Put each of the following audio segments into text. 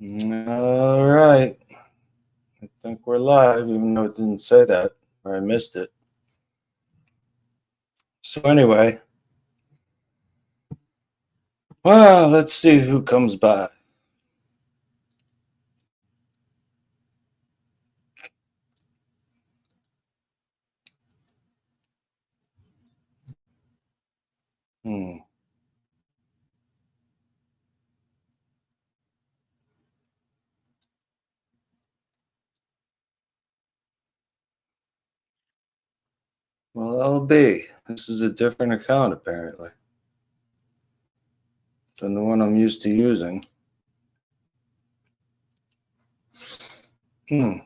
All right. I think we're live, even though it didn't say that, or I missed it. So anyway, well, let's see who comes by. Hmm. Well, LB, this is a different account apparently than the one I'm used to using. Hmm.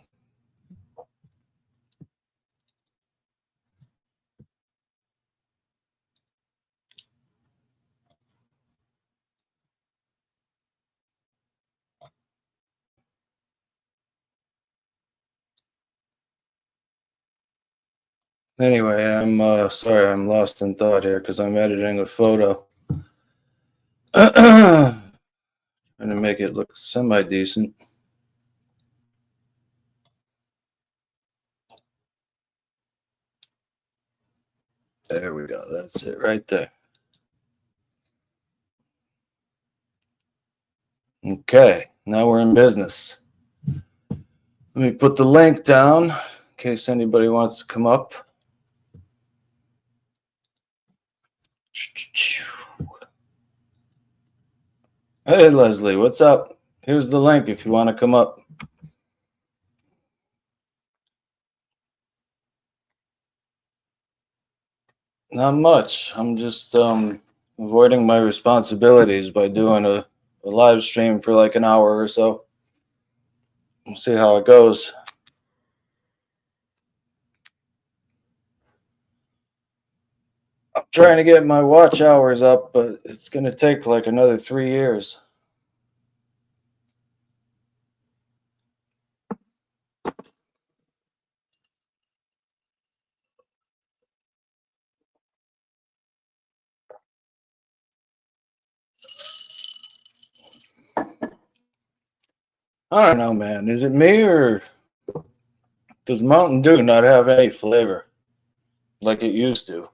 Anyway, I'm sorry, I'm lost in thought here because I'm editing a photo. Trying to make it look semi-decent. There we go. That's it right there. Okay, now we're in business. Let me put the link down in case anybody wants to come up. Hey, Leslie, what's up? Here's the link if you want to come up. Not much. I'm just avoiding my responsibilities by doing a live stream for like an hour or so. We'll see how it goes. I'm trying to get my watch hours up, but it's going to take like another 3 years. I don't know, man. Is it me or does Mountain Dew not have any flavor like it used to?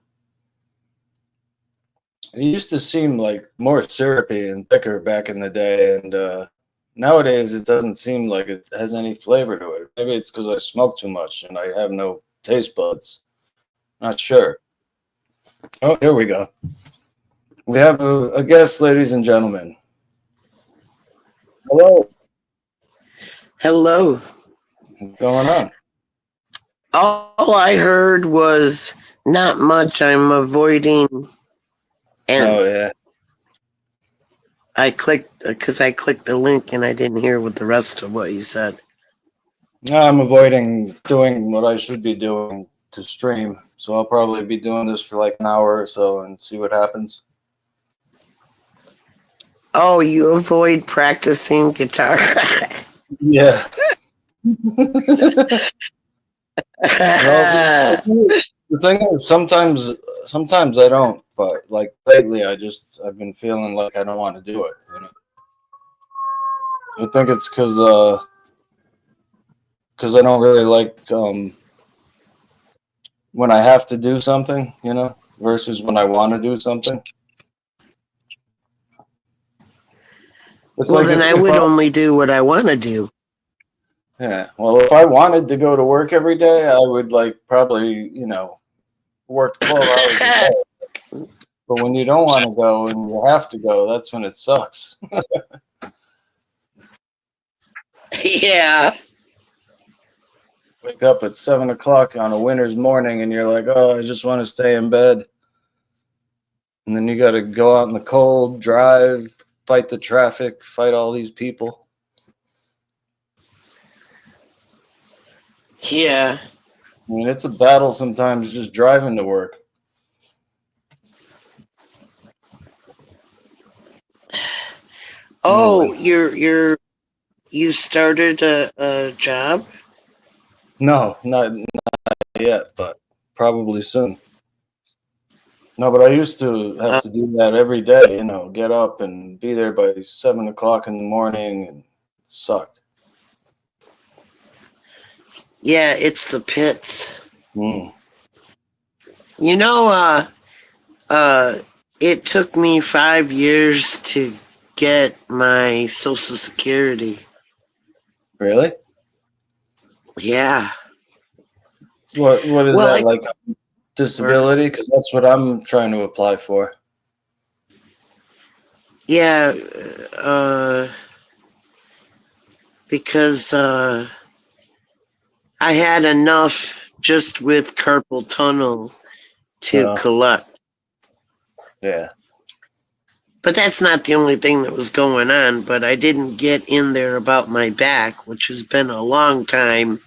It used to seem like more syrupy and thicker back in the day, and nowadays it doesn't seem like it has any flavor to it. Maybe it's because I smoke too much and I have no taste buds. Not sure. Oh, here we go. We have a guest, ladies and gentlemen. Hello. Hello. What's going on? All I heard was not much. I'm avoiding, and Oh, yeah. I clicked the link and I didn't hear what the rest of what you said. No, I'm avoiding doing what I should be doing to stream. So I'll probably be doing this for like an hour or so and see what happens. Oh, you avoid practicing guitar. Yeah. Well, the thing is, sometimes I don't, but like lately, I've been feeling like I don't want to do it. You know? I think it's because I don't really like when I have to do something, you know, versus when I want to do something. It's Well, like then I would only do what I want to do. yeah. Well, if I wanted to go to work every day, I would like probably, you know, work 12 hours a day. But when you don't want to go and you have to go, that's when it sucks. Yeah. Wake up at 7 o'clock on a winter's morning and you're like, oh, I just want to stay in bed. And then you got to go out in the cold, drive, fight the traffic, fight all these people. Yeah. I mean, it's a battle sometimes just driving to work. Oh, you started a job? No, not yet, but probably soon. No, but I used to have to do that every day, you know, get up and be there by 7 o'clock in the morning and sucked. Yeah, it's the pits. Mm. You know, it took me 5 years to get my Social Security. Really? Yeah. What is Well, that I like? Disability? Because that's what I'm trying to apply for. yeah, uh, because I had enough just with carpal tunnel to Uh, collect. yeah. But that's not the only thing that was going on. But I didn't get in there about my back, which has been a long time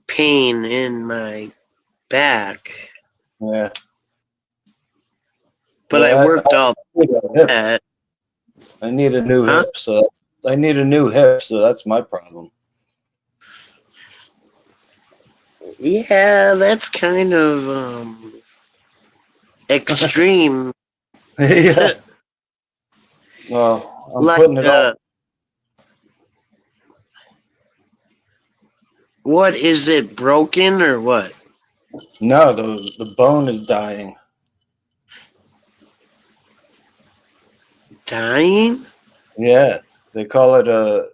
pain in my back. Yeah. But I Yeah. worked all Need a hip. that. I need a new Huh? hip, so I need a new hip, so that's my problem. Yeah, that's kind of extreme. Yeah. Well, I'm Like, putting it on. what is it, broken or what? No, the bone is dying. Dying? Yeah, they call it a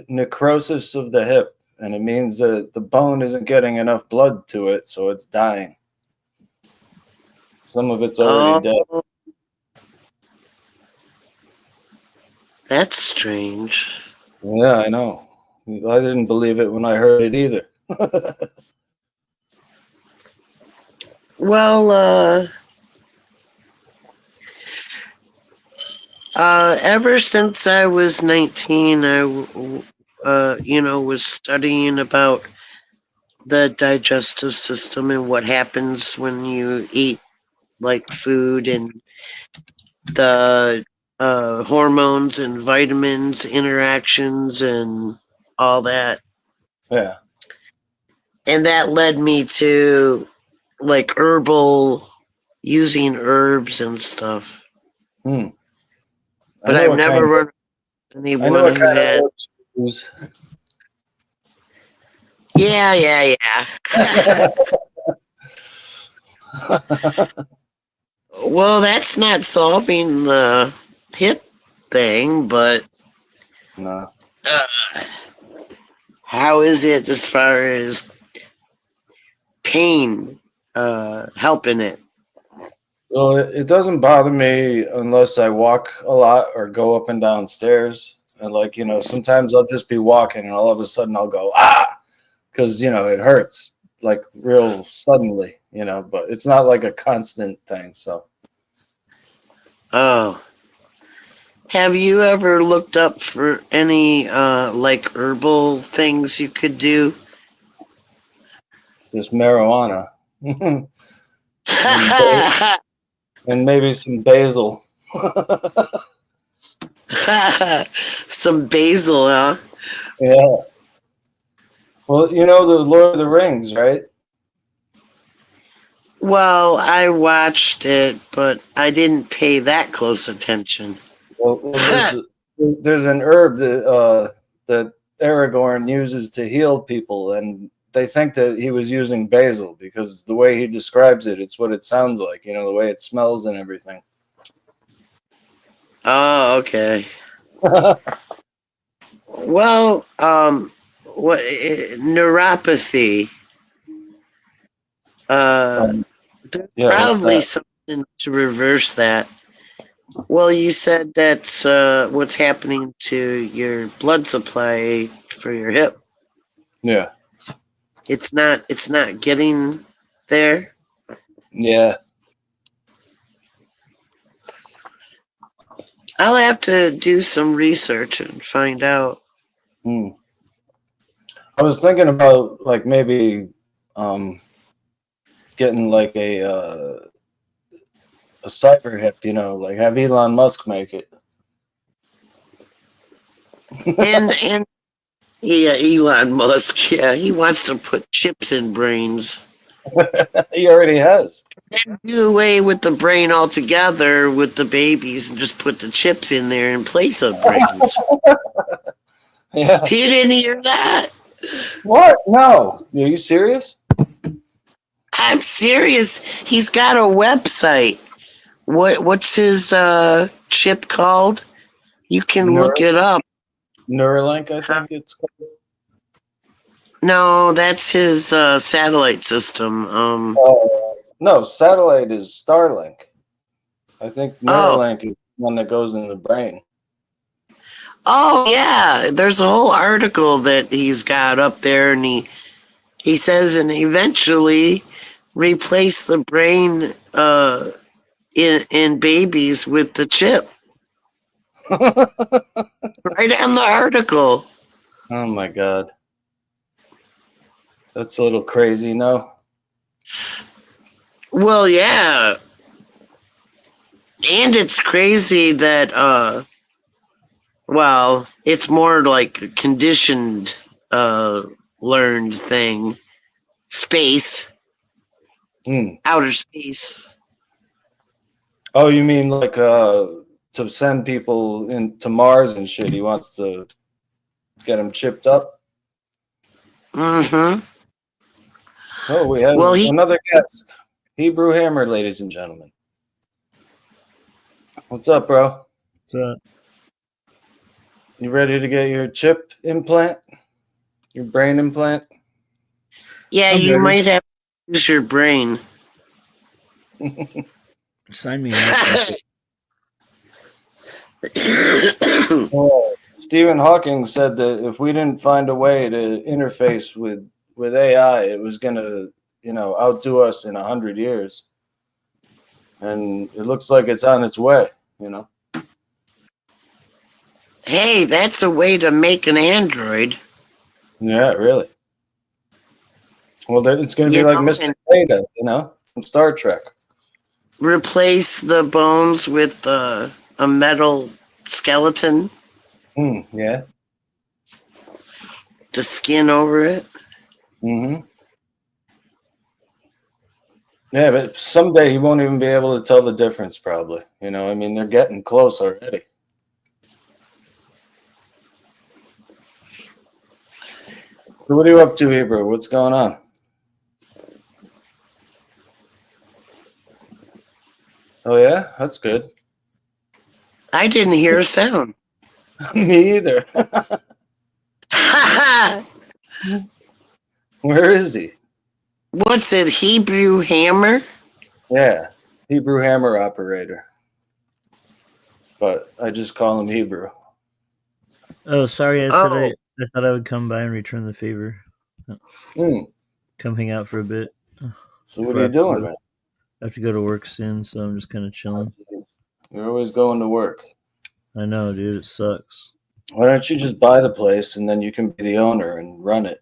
necrosis of the hip, and it means that the bone isn't getting enough blood to it, so it's dying. Some of it's already dead. Oh, that's strange. Yeah, I know. I didn't believe it when I heard it either. Well, ever since I was 19, was studying about the digestive system and what happens when you eat like food and the hormones and vitamins interactions and all that. Yeah. And that led me to like using herbs and stuff. Hmm. I But know I've what never kind. run I know anyone what who kind of had. herbs to use. Yeah. Well, that's not solving the hip thing, but No. uh, how is it as far as pain helping it? Well, it doesn't bother me unless I walk a lot or go up and down stairs. And like, sometimes I'll just be walking and all of a sudden I'll go, because, it hurts like real suddenly, but it's not like a constant thing. So, Oh, have you ever looked up for any like herbal things you could do? just marijuana and, and maybe some basil. Some basil, huh? Yeah. Well, the Lord of the Rings, right? Well, I watched it, but I didn't pay that close attention. Well, there's an herb that Aragorn uses to heal people, and they think that he was using basil because the way he describes it, it's what it sounds like. The way it smells and everything. Oh, okay. Well, what neuropathy? Um, There's yeah, what's probably that? something to reverse that. Well, you said that's what's happening to your blood supply for your hip. Yeah, It's not. It's not getting there. yeah. I'll have to do some research and find out. Hmm. I was thinking about like maybe um, getting like a cyber hip, like have Elon Musk make it. And yeah, Elon Musk. Yeah, he wants to put chips in brains. He already has. Do away with the brain altogether with the babies and just put the chips in there in place of brains. Yeah. You didn't hear that? What? No. Are you serious? I'm serious. He's got a website. What's his chip called? You can look it up. Neuralink, I think it's called. No, that's his satellite system. No, satellite is Starlink. I think Oh, Neuralink is one that goes in the brain. oh yeah. There's a whole article that he's got up there, and he says, and eventually replace the brain in babies with the chip. Right on the article. Oh my god. That's a little crazy, no? Well, yeah. And it's crazy that well, it's more like a conditioned learned thing. Space, Hmm. outer space. Oh, you mean like to send people into Mars and shit? He wants to get them chipped up. Mm-hmm. Oh, we have Well, another guest, Hebrew Hammer, ladies and gentlemen. What's up, bro? So, You ready to get your chip implant? Your brain implant? yeah, I'm you ready. might have to use your brain. sign me up. Oh, Stephen Hawking said that if we didn't find a way to interface with AI, it was gonna, outdo us in 100 years. And it looks like it's on its way. Hey, that's a way to make an android. Yeah, really. Well, it's gonna be You like know, Mr. and Data, from Star Trek. replace the bones with a metal skeleton, Yeah. the skin over it. Mm-hmm. Yeah, but someday you won't even be able to tell the difference, probably. I mean, they're getting close already. So what are you up to, Hebrew? What's going on? Oh yeah, that's good. I didn't hear a sound. Me either. Where is he? What's it, Hebrew Hammer? Yeah, Hebrew Hammer operator. But I just call him Hebrew. Oh, sorry. I Oh. said I thought I would come by and return the favor. Mm. Come hang out for a bit. So what are you doing, man? I have to go to work soon, so I'm just kind of chilling. You're always going to work. I know, dude. It sucks. Why don't you just buy the place and then you can be the owner and run it?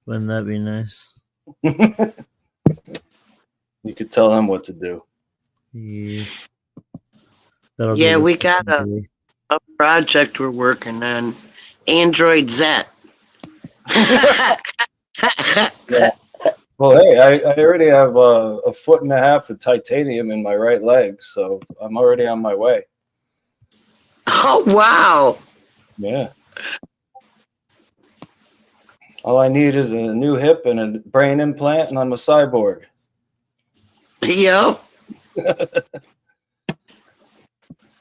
Wouldn't that be nice? You could tell them what to do. Yeah. That'll Yeah, give us we got something to a project we're working on. Android Z. Yeah. Well, hey, I already have a foot and a half of titanium in my right leg, so I'm already on my way. Oh, wow. Yeah. All I need is a new hip and a brain implant, and I'm a cyborg. Yep.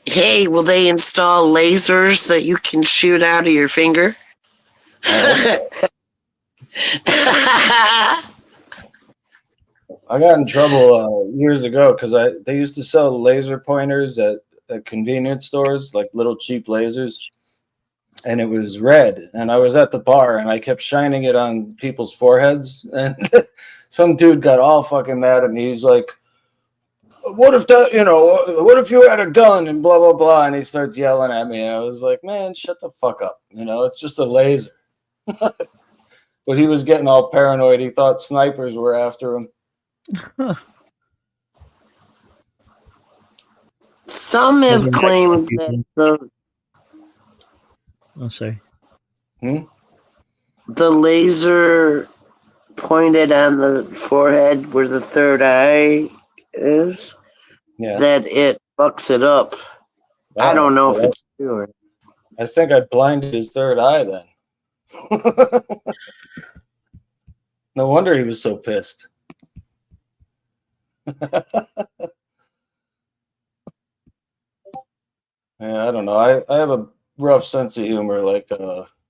Hey, will they install lasers that you can shoot out of your finger? I got in trouble years ago because they used to sell laser pointers at convenience stores, like little cheap lasers, and it was red. And I was at the bar and I kept shining it on people's foreheads, and some dude got all fucking mad at me. He's like, "What if that? What if you had a gun?" And blah blah blah. And he starts yelling at me, and I was like, "Man, shut the fuck up! It's just a laser." But he was getting all paranoid. He thought snipers were after him. Some have Welcome back, claimed people. that Oh, sorry. the laser pointed on the forehead where the third eye is, Yeah. that it fucks it up. I don't know if well, it's true. I think I blinded his third eye then. No wonder he was so pissed. Yeah, I don't know. I have a rough sense of humor. Like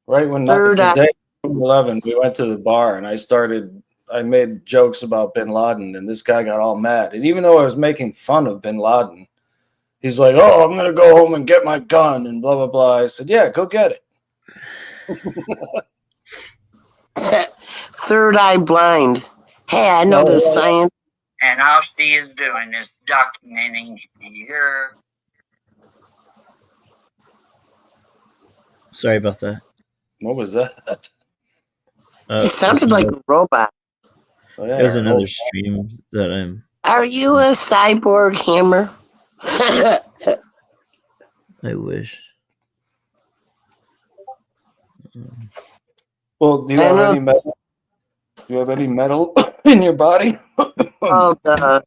right when Third the eye. day 11, we went to the bar and I made jokes about Bin Laden, and this guy got all mad. And even though I was making fun of Bin Laden, he's like, "Oh, I'm gonna go home and get my gun," and blah blah blah. I said, "Yeah, go get it." Third eye blind. Hey, I know the science. And all she is doing is documenting your Sorry about that. What was that? It sounded like a robot. Oh, yeah, There's another hold- stream that I'm. Are you a cyborg hammer? I wish. Well, do you I have know. any metal? Do you have any metal in your body? Oh, the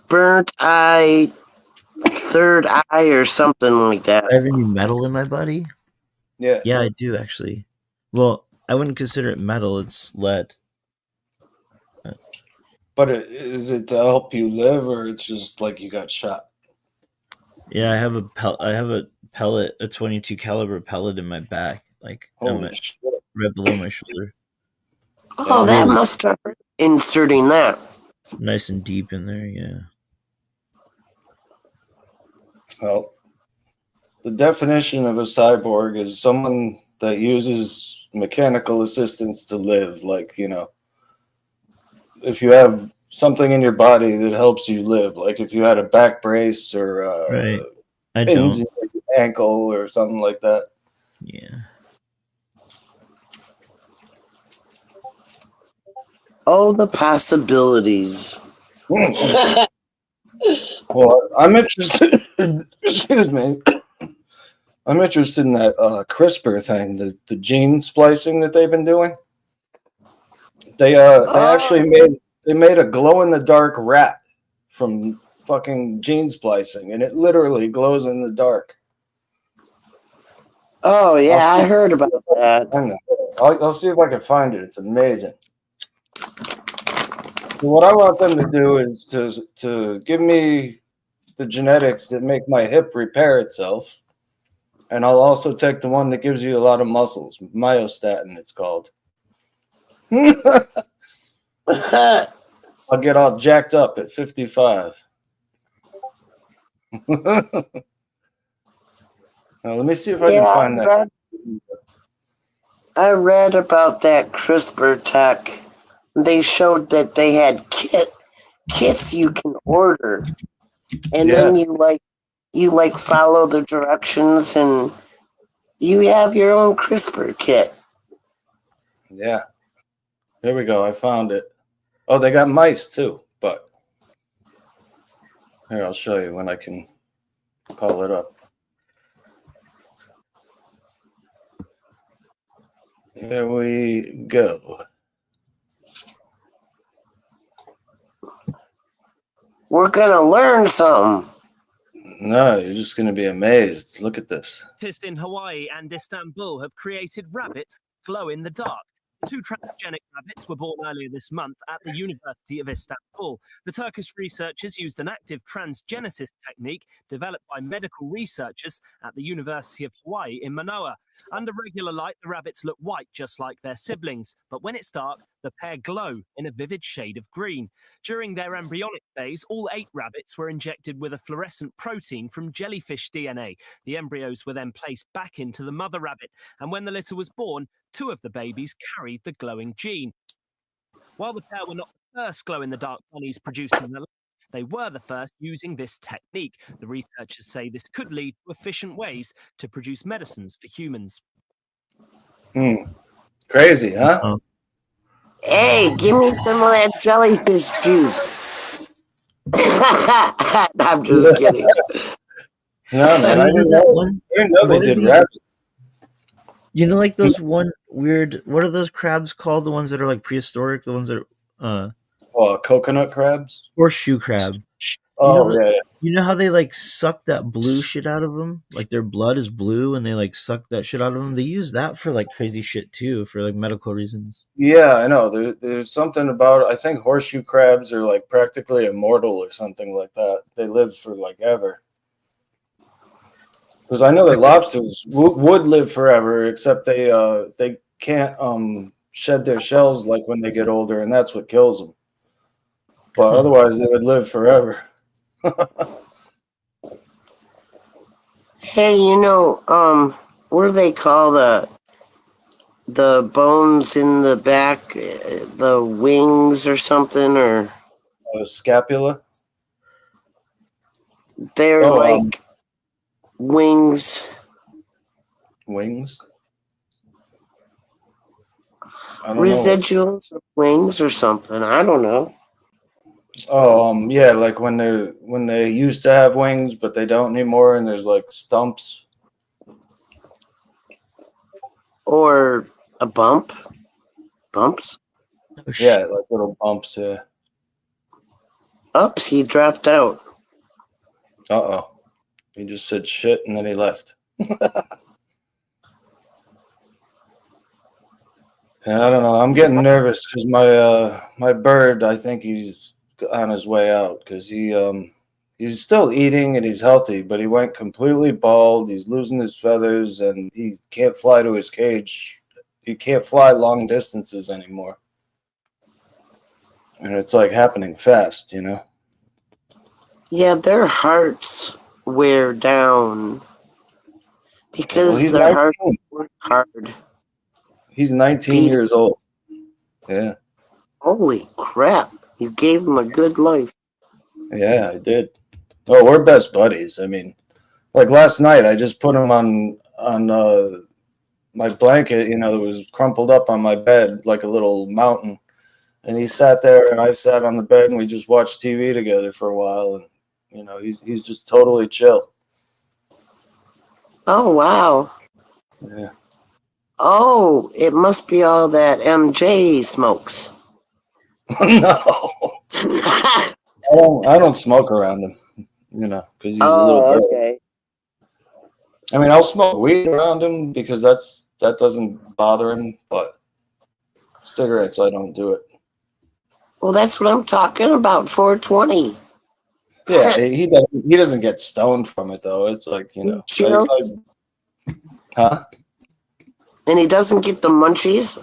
burnt eye, third eye, or something like that. I have any metal in my body? Yeah. Yeah, I do actually. Well, I wouldn't consider it metal. It's lead. But is it to help you live, or it's just like you got shot? Yeah, I have a pellet, a 22 caliber pellet in my back, like on Holy my, shit! right below my shoulder, Oh, that must have hurt inserting that. nice and deep in there. Yeah. Well, the definition of a cyborg is someone that uses mechanical assistance to live. Like, if you have something in your body that helps you live, like if you had a back brace or Right. I pins don't. in your ankle or something like that. Yeah. Oh, the possibilities. Well, I'm interested. Excuse me. I'm interested in that CRISPR thing, the gene splicing that they've been doing. They actually made a glow in the dark rat from fucking gene splicing, and it literally glows in the dark. Oh, yeah, I heard about that. I'll see if I can find it. It's amazing. So what I want them to do is to give me the genetics that make my hip repair itself, and I'll also take the one that gives you a lot of muscles, myostatin it's called. I'll get all jacked up at 55. Now, let me see if I can find that. I read about that CRISPR tech. They showed that they had kits you can order, and then you follow the directions, and you have your own CRISPR kit. Yeah. There we go. I found it. Oh, they got mice too, but here, I'll show you when I can call it up. Here we go. We're gonna learn something. No, you're just going to be amazed. Look at this. Scientists in Hawaii and Istanbul have created rabbits glow in the dark. Two transgenic rabbits were born earlier this month at the University of Istanbul. The Turkish researchers used an active transgenesis technique developed by medical researchers at the University of Hawaii in Manoa. Under regular light, the rabbits look white, just like their siblings, but when it's dark, the pair glow in a vivid shade of green. During their embryonic phase, all 8 rabbits were injected with a fluorescent protein from jellyfish DNA. The embryos were then placed back into the mother rabbit, and when the litter was born, 2 of the babies carried the glowing gene. While the pair were not the first glow-in-the-dark bunnies produced in the lab, they were the first using this technique. The researchers say this could lead to efficient ways to produce medicines for humans. Crazy, huh? Hey, give me some of that jellyfish juice. I'm just kidding. No, man, I didn't know they did rabbits. You know, like those one weird. What are those crabs called? The ones that are like prehistoric. The ones that are Coconut crabs. horseshoe crab. Oh yeah, You know how they like suck that blue shit out of them? Like their blood is blue, and they like suck that shit out of them. They use that for like crazy shit too, for like medical reasons. yeah. I know. There's something about. I think horseshoe crabs are like practically immortal or something like that. They live for like ever. Because I know that lobsters would live forever, except they can't shed their shells like when they get older, and that's what kills them. But otherwise, they would live forever. Hey, what do they call the bones in the back, the wings or something, or Scapula. they're Oh, like wings. Wings. I don't know. Residuals of wings or something. I don't know. Oh, yeah, like when they used to have wings, but they don't anymore, and there's like stumps. Or a bump. Bumps. Oh, Yeah, like little bumps. Yeah. Oops, he dropped out. Oh. He just said shit and then he left. Yeah, I don't know. I'm getting nervous because my bird. I think he's on his way out because he's still eating and he's healthy, but he went completely bald. He's losing his feathers and he can't fly to his cage. He can't fly long distances anymore, and it's like happening fast, you know. Yeah, their hearts wear down because he's their 19. hearts work hard. He's 19 years old. Yeah. Holy crap! You gave him a good life. Yeah, I did. Oh, we're best buddies. I mean, like last night, I just put him on my blanket. You know, it was crumpled up on my bed like a little mountain, and he sat there, and I sat on the bed, and we just watched TV together for a while. And you know, he's just totally chill. Oh wow! Yeah. Oh, it must be all that MJ smokes. No, I don't smoke around him. You know, because he's a little girl. okay. I mean, I'll smoke weed around him because that doesn't bother him, but cigarettes, I don't do it. Well, that's what I'm talking about. 420. Yeah, he doesn't get stoned from it though. It's like, you know, Chills? huh? And he doesn't get the munchies.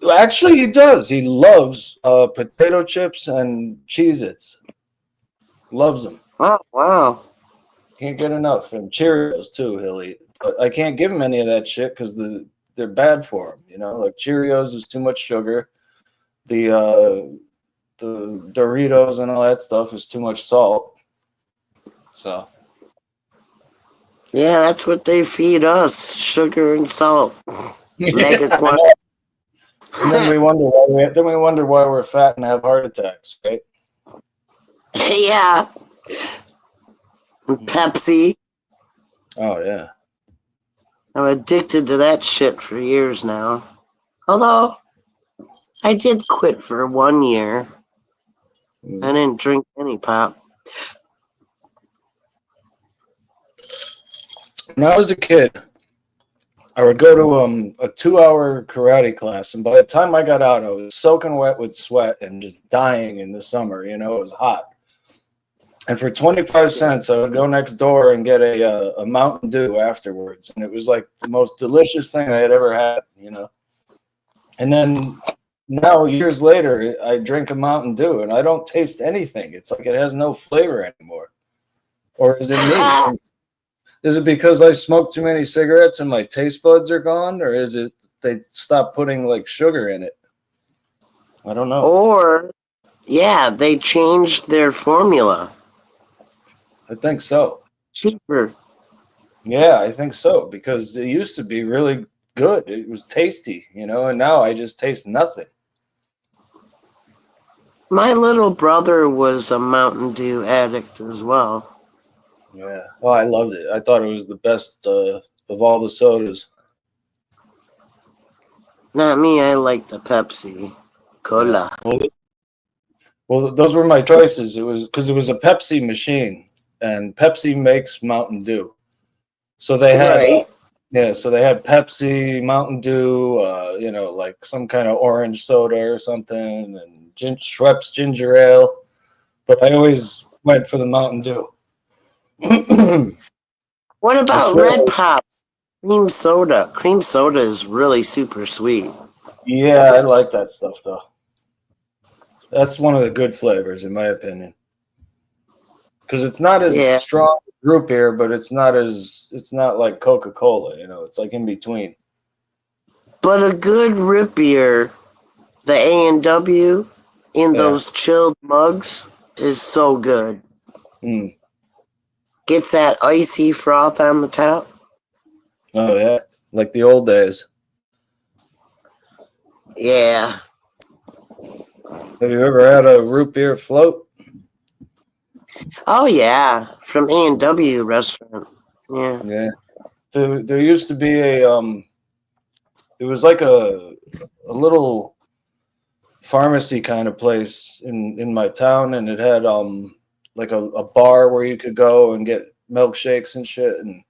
Actually, he does. He loves potato chips and Cheez-Its. Loves them. Oh wow! Can't get enough. And Cheerios too. He'll eat. But I can't give him any of that shit because they're bad for him. You know, like Cheerios is too much sugar. The Doritos and all that stuff is too much salt. So. Yeah, that's what they feed us: sugar and salt. Mega Yeah, quantity. and then we wonder why we're fat and have heart attacks, right? Yeah. And Pepsi. Oh yeah. I'm addicted to that shit for years now. Although I did quit for 1 year. I didn't drink any pop. When I was a kid, I would go to a 2-hour karate class, and by the time I got out, I was soaking wet with sweat and just dying in the summer. You know, it was hot. And for 25 cents, I would go next door and get a Mountain Dew afterwards, and it was like the most delicious thing I had ever had. You know, and then now years later, I drink a Mountain Dew, and I don't taste anything. It's like it has no flavor anymore. Or is it me? Is it because I smoke too many cigarettes and my taste buds are gone, or is it they stopped putting like sugar in it? I don't know. Or, yeah, they changed their formula. I think so. Cheaper. Yeah, I think so because it used to be really good. It was tasty, you know, and now I just taste nothing. My little brother was a Mountain Dew addict as well. Yeah. Oh, I loved it. I thought it was the best of all the sodas. Not me. I like the Pepsi Cola. Well, those were my choices. It was because it was a Pepsi machine, and Pepsi makes Mountain Dew. So they had, Right. so they had Pepsi, Mountain Dew, like some kind of orange soda or something, and Schweppes ginger ale. But I always went for the Mountain Dew. What about swear- Red Pop? Cream soda. Cream soda is really super sweet. Yeah, I like that stuff though. That's one of the good flavors, in my opinion, because it's not as Yeah. strong as root beer, but it's not like Coca-Cola. It's like in between. But a good root beer, the A&W in Yeah. those chilled mugs is so good. Mm. Gets that icy froth on the top. Oh yeah, like the old days. Yeah. Have you ever had a root beer float? Oh yeah, from A&W restaurant. Yeah. Yeah. There used to be it was like a little pharmacy kind of place in my town, and it had like a bar where you could go and get milkshakes and shit. And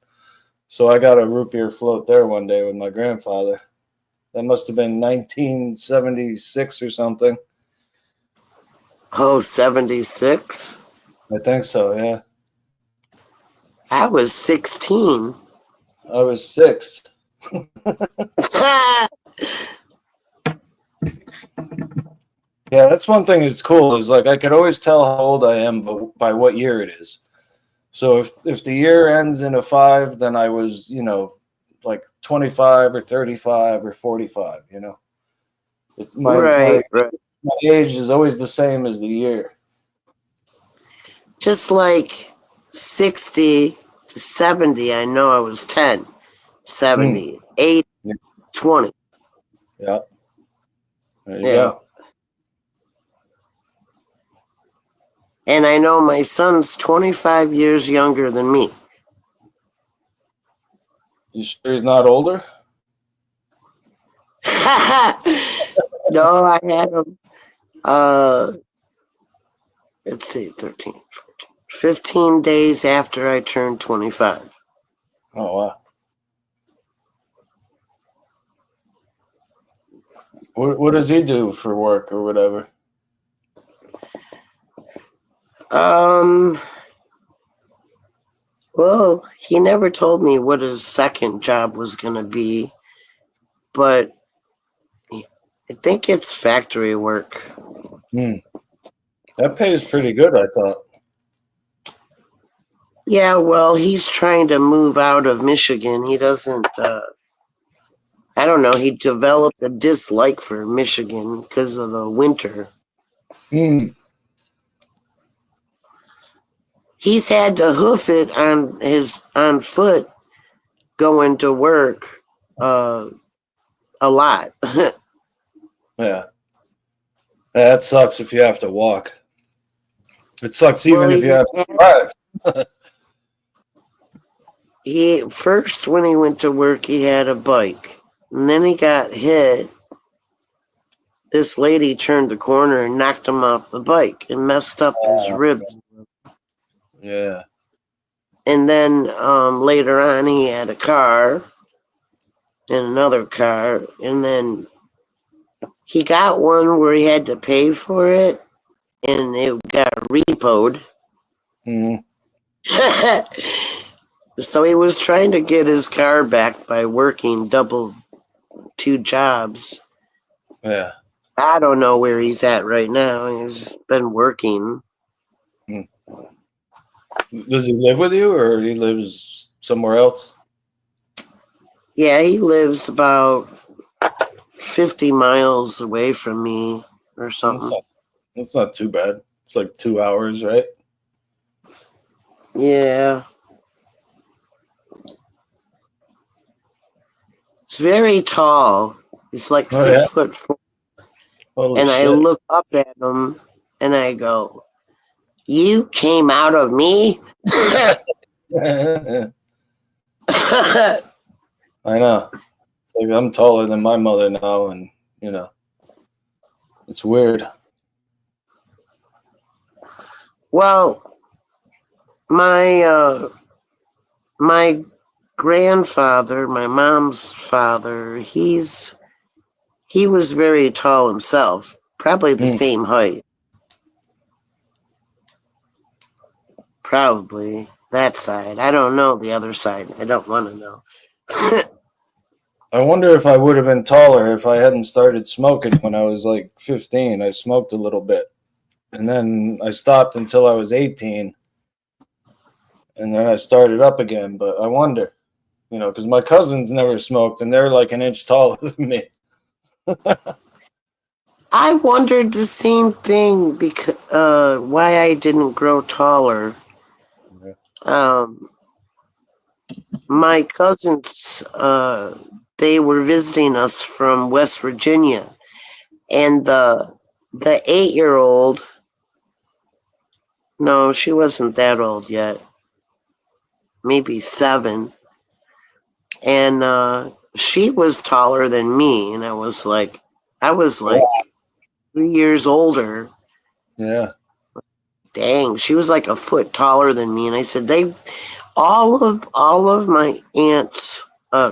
so I got a root beer float there one day with my grandfather. That must have been 1976 or something. Oh, 76? I think so, yeah. I was 16. I was 6. Yeah, that's one thing that's cool is like I could always tell how old I am by what year it is. So if the year ends in a 5, then I was, like 25 or 35 or 45, Right. My age is always the same as the year. Just like 60 to 70, I know I was 10. 70, 8, Yeah. 20. Yeah. There you Yeah. go. And I know my son's 25 years younger than me. You sure he's not older? No, I had him. Let's see, 13, 14, 15 days after I turned 25. Oh wow. What does he do for work or whatever? Well, he never told me what his second job was gonna be, but I think it's factory work. That pays pretty good, I thought. Yeah, well, he's trying to move out of Michigan. He doesn't, I don't know, he developed a dislike for Michigan because of the winter. He's had to hoof it on foot going to work a lot. Yeah. That sucks if you have to walk. It sucks even Well, if you have to drive. He first, when he went to work, he had a bike, and then he got hit. This lady turned the corner and knocked him off the bike and messed up his ribs. Yeah. And then later on, he had a car and another car, and then he got one where he had to pay for it, and it got repoed. Mhm. So he was trying to get his car back by working two jobs. Yeah. I don't know where he's at right now. He's been working. Does he live with you or he lives somewhere else? Yeah, he lives about 50 miles away from me or something. That's not too bad. It's like 2 hours, right? Yeah. It's very tall. He's like Oh, 6'4". Holy And shit. I look up at him and I go, "You came out of me?" I know. It's like I'm taller than my mother now, and it's weird. Well, my grandfather, my mom's father, he was very tall himself, probably the Mm. same height. Probably that side. I don't know the other side. I don't want to know. I wonder if I would have been taller if I hadn't started smoking when I was like 15. I smoked a little bit, and then I stopped until I was 18, and then I started up again. But I wonder, because my cousins never smoked, and they're like an inch taller than me. I wondered the same thing because why I didn't grow taller. Yeah. My cousins, they were visiting us from West Virginia, and the 8-year-old. No, she wasn't that old yet. Maybe 7, and she was taller than me, and I was like 3 years older. Yeah. Dang, she was like a foot taller than me, and I said all of my aunt's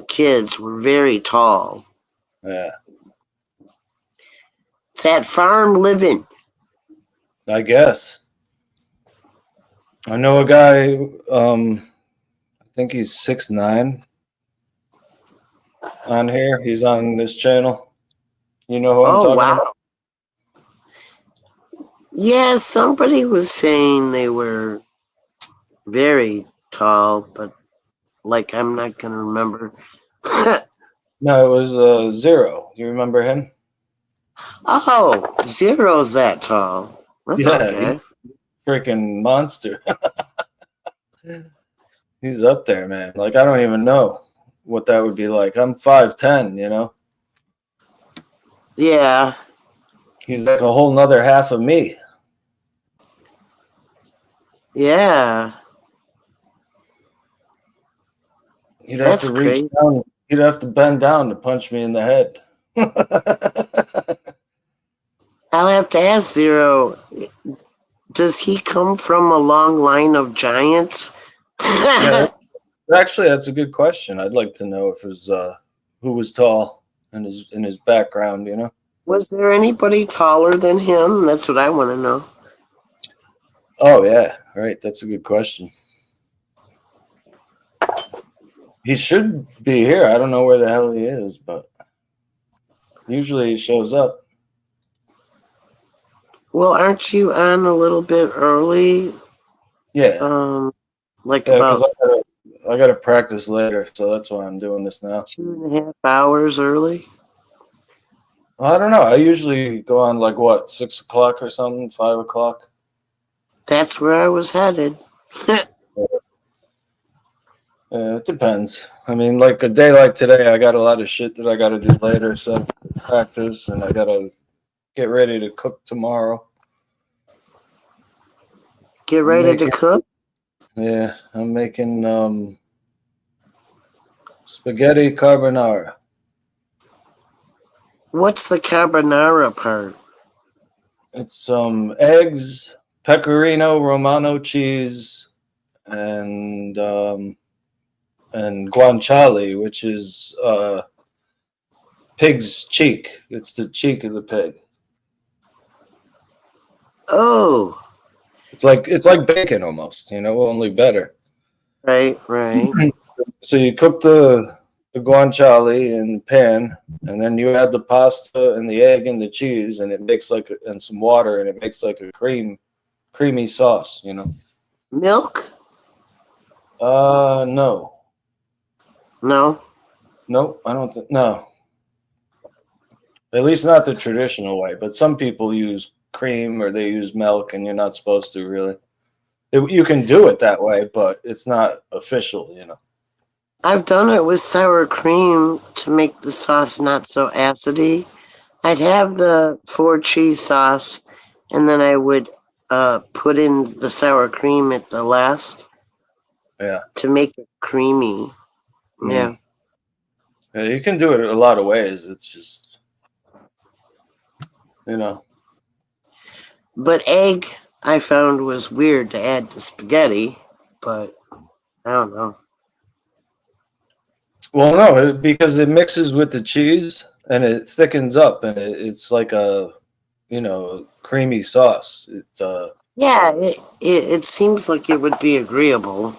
kids were very tall. Yeah. It's that farm living. I guess. I know a guy, I think he's 6'9" on here. He's on this channel. You know who I'm Oh talking wow! about? Yeah, somebody was saying they were very tall, but like I'm not gonna remember. No, it was Zero. You remember him? Oh, Zero's that tall. That's Yeah, okay. freaking monster. He's up there, man. Like, I don't even know what that would be like. I'm 5'10", Yeah, He's like a whole nother half of me. yeah. He'd have That's to reach crazy. down. He'd have to bend down to punch me in the head. I'll have to ask Zero. Does he come from a long line of giants? Yeah, actually, that's a good question. I'd like to know if it was who was tall in his background. Was there anybody taller than him? That's what I want to know. Oh yeah, right. That's a good question. He should be here. I don't know where the hell he is, but usually he shows up. Well, aren't you on a little bit early? Yeah, Like yeah, because about I gotta practice later, so that's why I'm doing this now. 2.5 hours early? Well, I don't know. I usually go on like what, 6 o'clock or something, 5 o'clock. That's where I was headed. It depends. I mean, like a day like today, I got a lot of shit that I gotta do later, so practice, and I gotta get ready to cook tomorrow. Get ready to cook? Yeah, I'm making spaghetti carbonara. What's the carbonara part? It's eggs, pecorino romano cheese, and guanciale, which is pig's cheek. It's the cheek of the pig. Oh, It's like bacon almost, only better. right. So you cook the guanciale in the pan, and then you add the pasta and the egg and the cheese, and it makes and some water, and it makes like a creamy sauce. Milk? No, No. I don't think no. At least not the traditional way. But some people use cream or they use milk, and you're not supposed to really. You can do it that way, but it's not official. I've done it with sour cream to make the sauce not so acidy. I'd have the 4 cheese sauce, and then I would put in the sour cream at the last. Yeah. to make it creamy. Mm. Yeah. Yeah, you can do it a lot of ways. It's just, you know. But egg, I found was weird to add to spaghetti, but I don't know. Well, no, because it mixes with the cheese and it thickens up, and it's like a, creamy sauce. Yeah, it seems like it would be agreeable.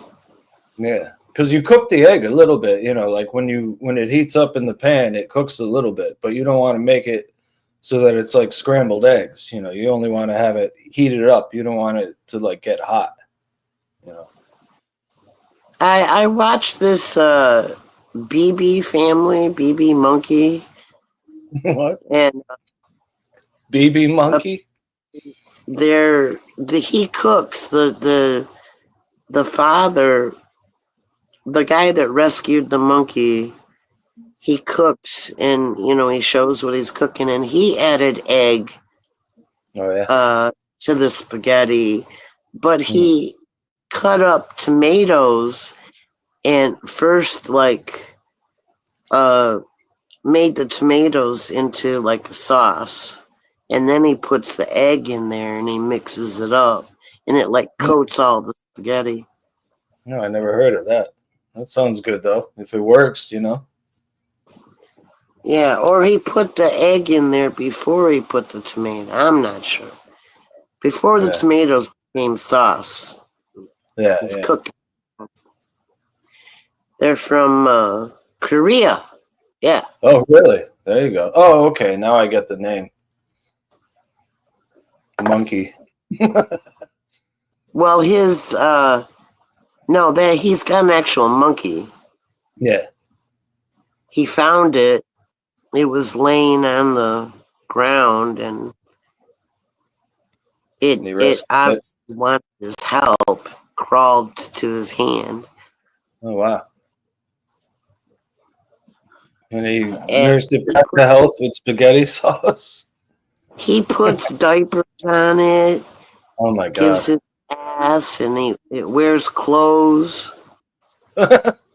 Yeah, because you cook the egg a little bit, like when it heats up in the pan, it cooks a little bit, but you don't want to make it so that it's like scrambled eggs. You only want to have it heated up. You don't want it to like get hot. You know. I watched this BB family, BB Monkey, What? and BB monkey? he cooks the father, the guy that rescued the monkey. He cooks, and he shows what he's cooking, and he added egg Oh yeah. to the spaghetti, but he cut up tomatoes and first made the tomatoes into like a sauce, and then he puts the egg in there and he mixes it up, and it like coats all the spaghetti. No, I never heard of that. That sounds good though. If it works. Yeah, or he put the egg in there before he put the tomato. I'm not sure. Before the Yeah. tomatoes became sauce. Yeah, It's yeah. cooking. They're from Korea. Yeah. Oh, really? There you go. Oh, okay. Now I get the name. Monkey. Well, he's got an actual monkey. Yeah. He found it. It was laying on the ground, and it He rescued it. obviously wanted his help. Crawled to his hand. Oh, wow. And he nursed it back to health with spaghetti sauce. He puts diapers on it. Oh my god. Gives it ass, and it wears clothes.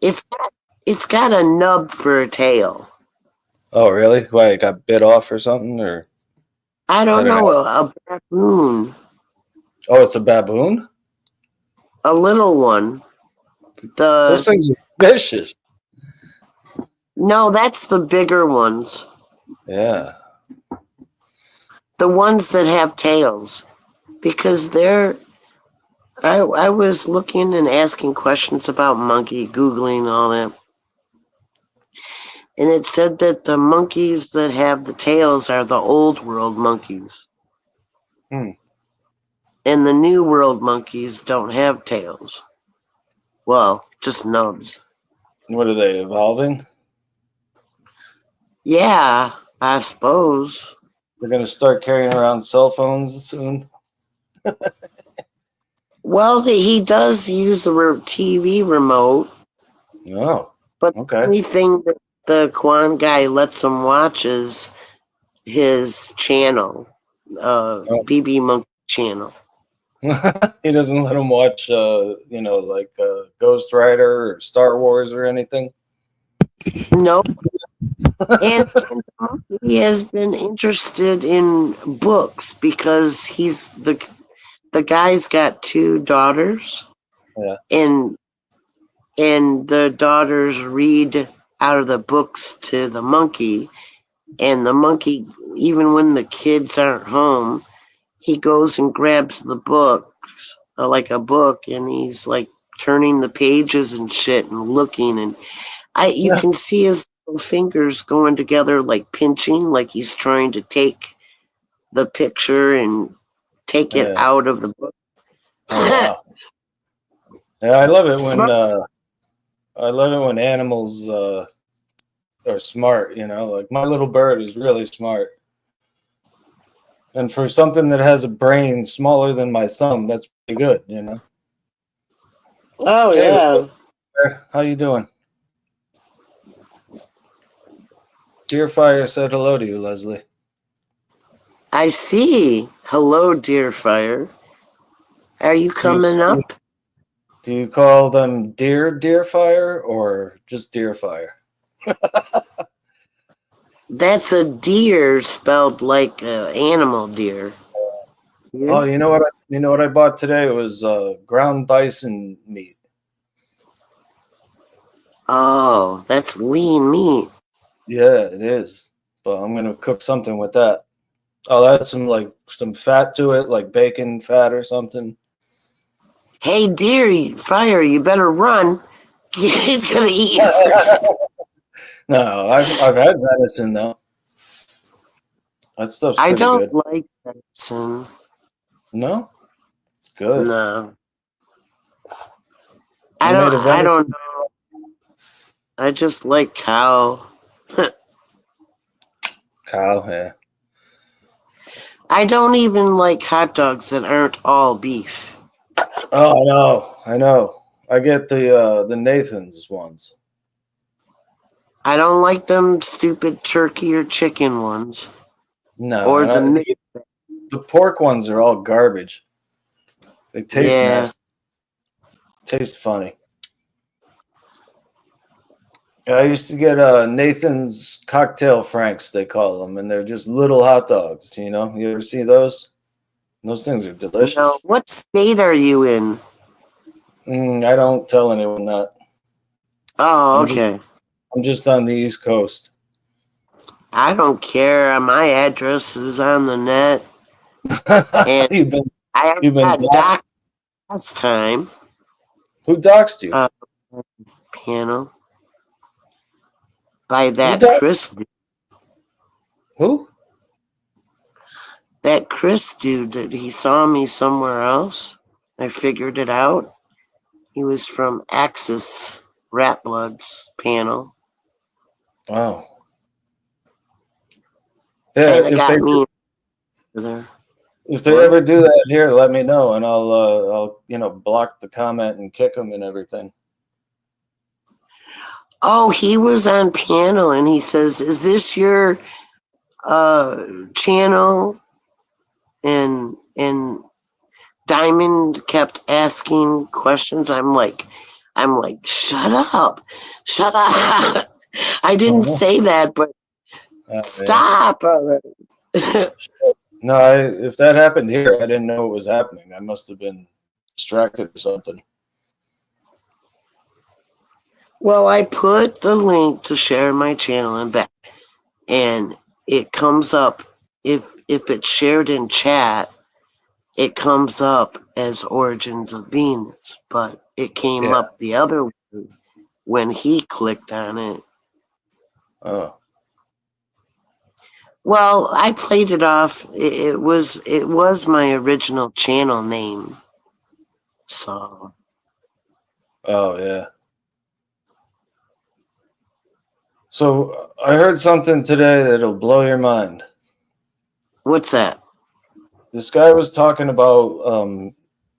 It's got a nub for a tail. Oh, really? Why, it got bit off or something? Or I don't know, a baboon, oh, it's a baboon? a little one. Those things are vicious. No, that's the bigger ones. Yeah. The ones that have tails, because I was looking and asking questions about monkey, Googling all that. And it said that the monkeys that have the tails are the old world monkeys. Hmm. And the new world monkeys don't have tails. Well, just nubs. What are they, evolving? Yeah, I suppose. They're going to start carrying around cell phones soon? Well, he does use a TV remote, Oh, but okay. the only thing that the Quan guy lets him watch is his channel, BB Monkey channel. He doesn't let him watch, Ghost Rider or Star Wars or anything? Nope. And he has been interested in books because he's the guy's got 2 daughters. Yeah. And the daughters read out of the books to the monkey, and the monkey, even when the kids aren't home, he goes and grabs the books, like a book, and he's like turning the pages and shit and looking, and you can see his fingers going together, like pinching, like he's trying to take the picture and take it out of the book. Oh, wow. Yeah, I love it when animals are smart. Like my little bird is really smart, and for something that has a brain smaller than my thumb, that's pretty good. Oh, Hey, yeah. what's up? How you doing? Dear Fire said hello to you, Leslie. I see. Hello, dear Fire. Are you coming up? Do you call them deer fire or just deer fire? That's a deer spelled like animal deer. Oh, you know what I bought today? It was ground bison meat. Oh, that's lean meat. Yeah, it is. But I'm gonna cook something with that. I'll add some fat to it, like bacon fat or something. Hey, deer, fire, you better run. He's gonna eat you for No, I've had venison though. That stuff's I pretty don't good. like venison. No, it's good. No. You made a I don't venison know. I just like cow. cow. Yeah. I don't even like hot dogs that aren't all beef. Oh, I know. I get the Nathan's ones. I don't like them stupid turkey or chicken ones. No, Or the pork ones are all garbage. They taste Yeah. nasty. Taste funny. I used to get Nathan's cocktail franks, they call them, and they're just little hot dogs. You know, you ever see those? Those things are delicious. No, what state are you in? I don't tell anyone that. Oh, I'm just- okay. I'm just on the East Coast. I don't care. My address is on the net. And you've been I You've been got doxed? docked last time. Who doxed you? Piano. By that doxed- Chris dude. Who? That Chris dude that he saw me somewhere else. I figured it out. He was from Axis Rat Bloods panel. Wow. Yeah, Kinda got me there. if they ever do that here, let me know, and I'll block the comment and kick them and everything. Oh, he was on panel and he says, "Is this your channel?" And Diamond kept asking questions. I'm like, shut up. I didn't Oh. say that, but Man. stop. No, if that happened here, I didn't know it was happening. I must have been distracted or something. Well, I put the link to share my channel and back, and it comes up if it's shared in chat, it comes up as Origins of Venus, but it came up the other way when he clicked on it. Oh. Well, I played it off. It was my original channel name. So. Oh, yeah. So I heard something today that'll blow your mind. What's that? This guy was talking about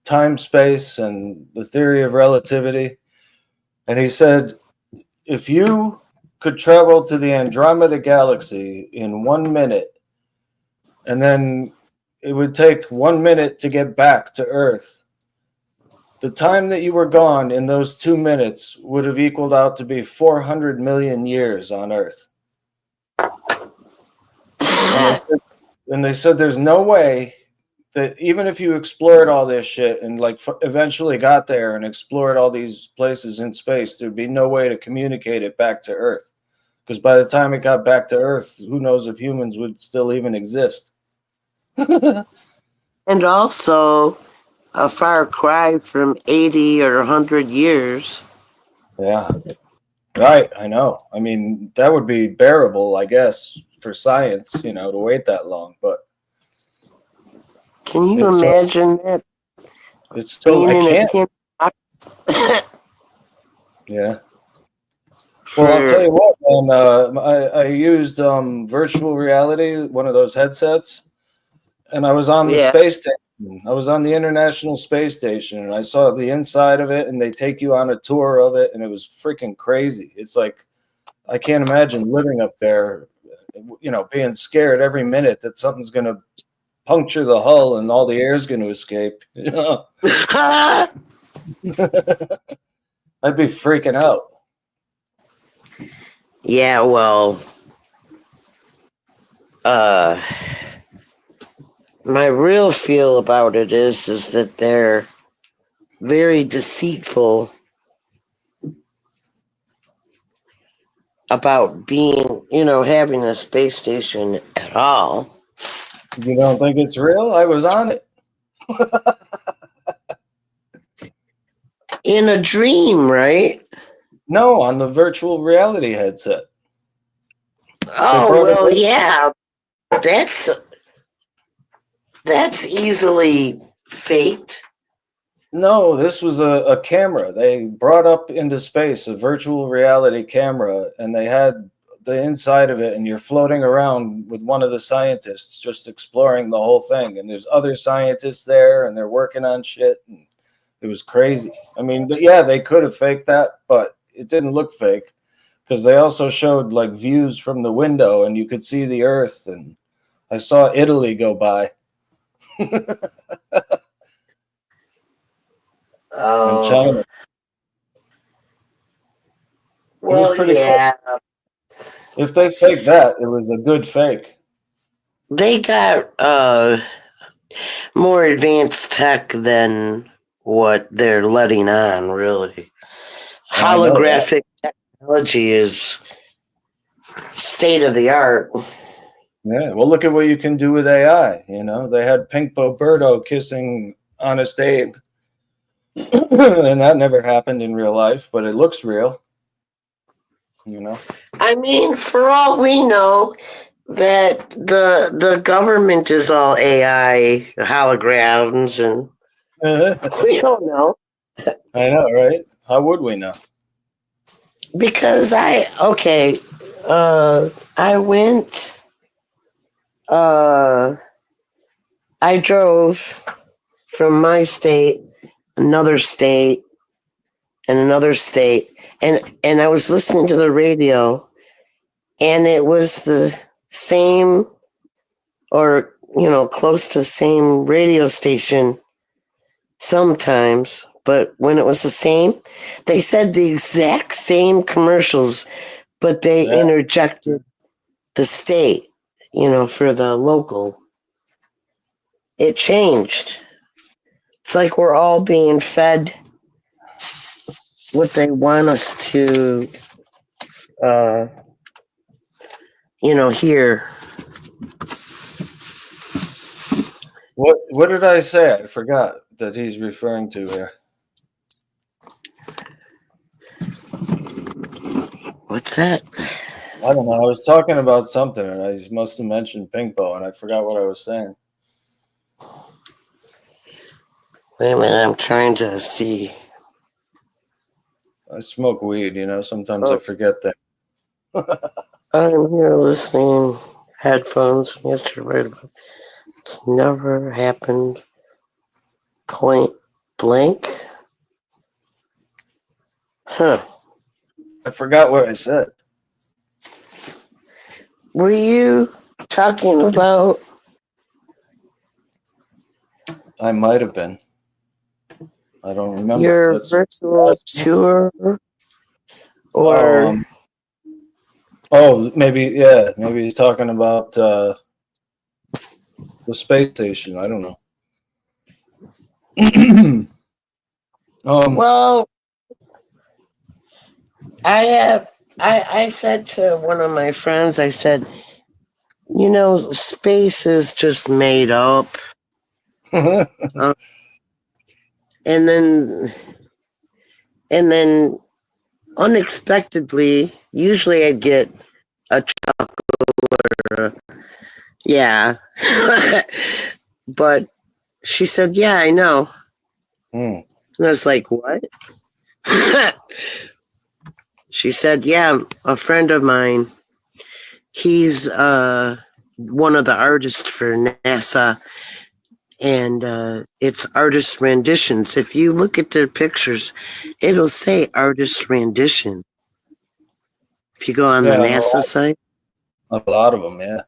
time, space, and the theory of relativity. And he said, if you could travel to the Andromeda Galaxy in 1 minute, and then it would take 1 minute to get back to Earth, the time that you were gone in those 2 minutes would have equaled out to be 400 million years on Earth. And they said there's no way that even if you explored all this shit and eventually got there and explored all these places in space, there'd be no way to communicate it back to Earth. Because by the time it got back to Earth, who knows if humans would still even exist. And also a far cry from 80 or 100 years. Yeah. Right, I know. I mean, that would be bearable, I guess, for science, to wait that long, but can you imagine that? It's still, I can't. Yeah. Well, I'll tell you what, man, I used virtual reality, one of those headsets, and I was on the space station. I was on the International Space Station, and I saw the inside of it, and they take you on a tour of it, and it was freaking crazy. It's like, I can't imagine living up there, being scared every minute that something's going to puncture the hull and all the air is going to escape. I'd be freaking out. Yeah, well, my real feel about it is that they're very deceitful about being, having a space station at all. You don't think it's real? I was on it. In a dream, right? No, on the virtual reality headset. Oh, brought it well, up. yeah. That's easily faked. No, this was a camera. They brought up into space a virtual reality camera, and they had the inside of it, and you're floating around with one of the scientists just exploring the whole thing. And there's other scientists there, and they're working on shit. And it was crazy. I mean, yeah, they could have faked that, but it didn't look fake because they also showed like views from the window, and you could see the Earth. And I saw Italy go by. Oh, In China. well, pretty cool. yeah. If they faked that, it was a good fake. They got more advanced tech than what they're letting on, really. I know that. Holographic technology is state of the art. Yeah, well, look at what you can do with AI. You know, they had Pink Boberto kissing Honest Abe, and that never happened in real life, but it looks real. You know, I mean, for all we know, that the government is all AI holograms, and we don't know I know, right? How would we know? because I went. I drove from my state, another state, and another state, and I was listening to the radio, and it was the same, or close to the same radio station sometimes, but when it was the same, they said the exact same commercials, but they Yeah. interjected the state, for the local. It changed. It's like we're all being fed what they want us to, hear. What did I say? I forgot that he's referring to here. What's that? I don't know. I was talking about something, and I must have mentioned Pinkbo, and I forgot what I was saying. Wait a minute, I'm trying to see. I smoke weed, you know. Sometimes I forget that. I'm here listening, headphones. Yes, you're right about it. It's never happened. Point blank. Huh. I forgot what I said. Were you talking about? I might have been. I don't remember. Your That's- virtual tour, or maybe, yeah. Maybe he's talking about the space station. I don't know. well, I said to one of my friends, I said, space is just made up. And then unexpectedly, usually I'd get a chuckle or yeah. But she said, yeah, I know. And I was like, what? She said, yeah, a friend of mine, he's one of the artists for NASA, and it's artist renditions. If you look at their pictures, it'll say artist rendition. If you go on the NASA site. A lot of them, yeah.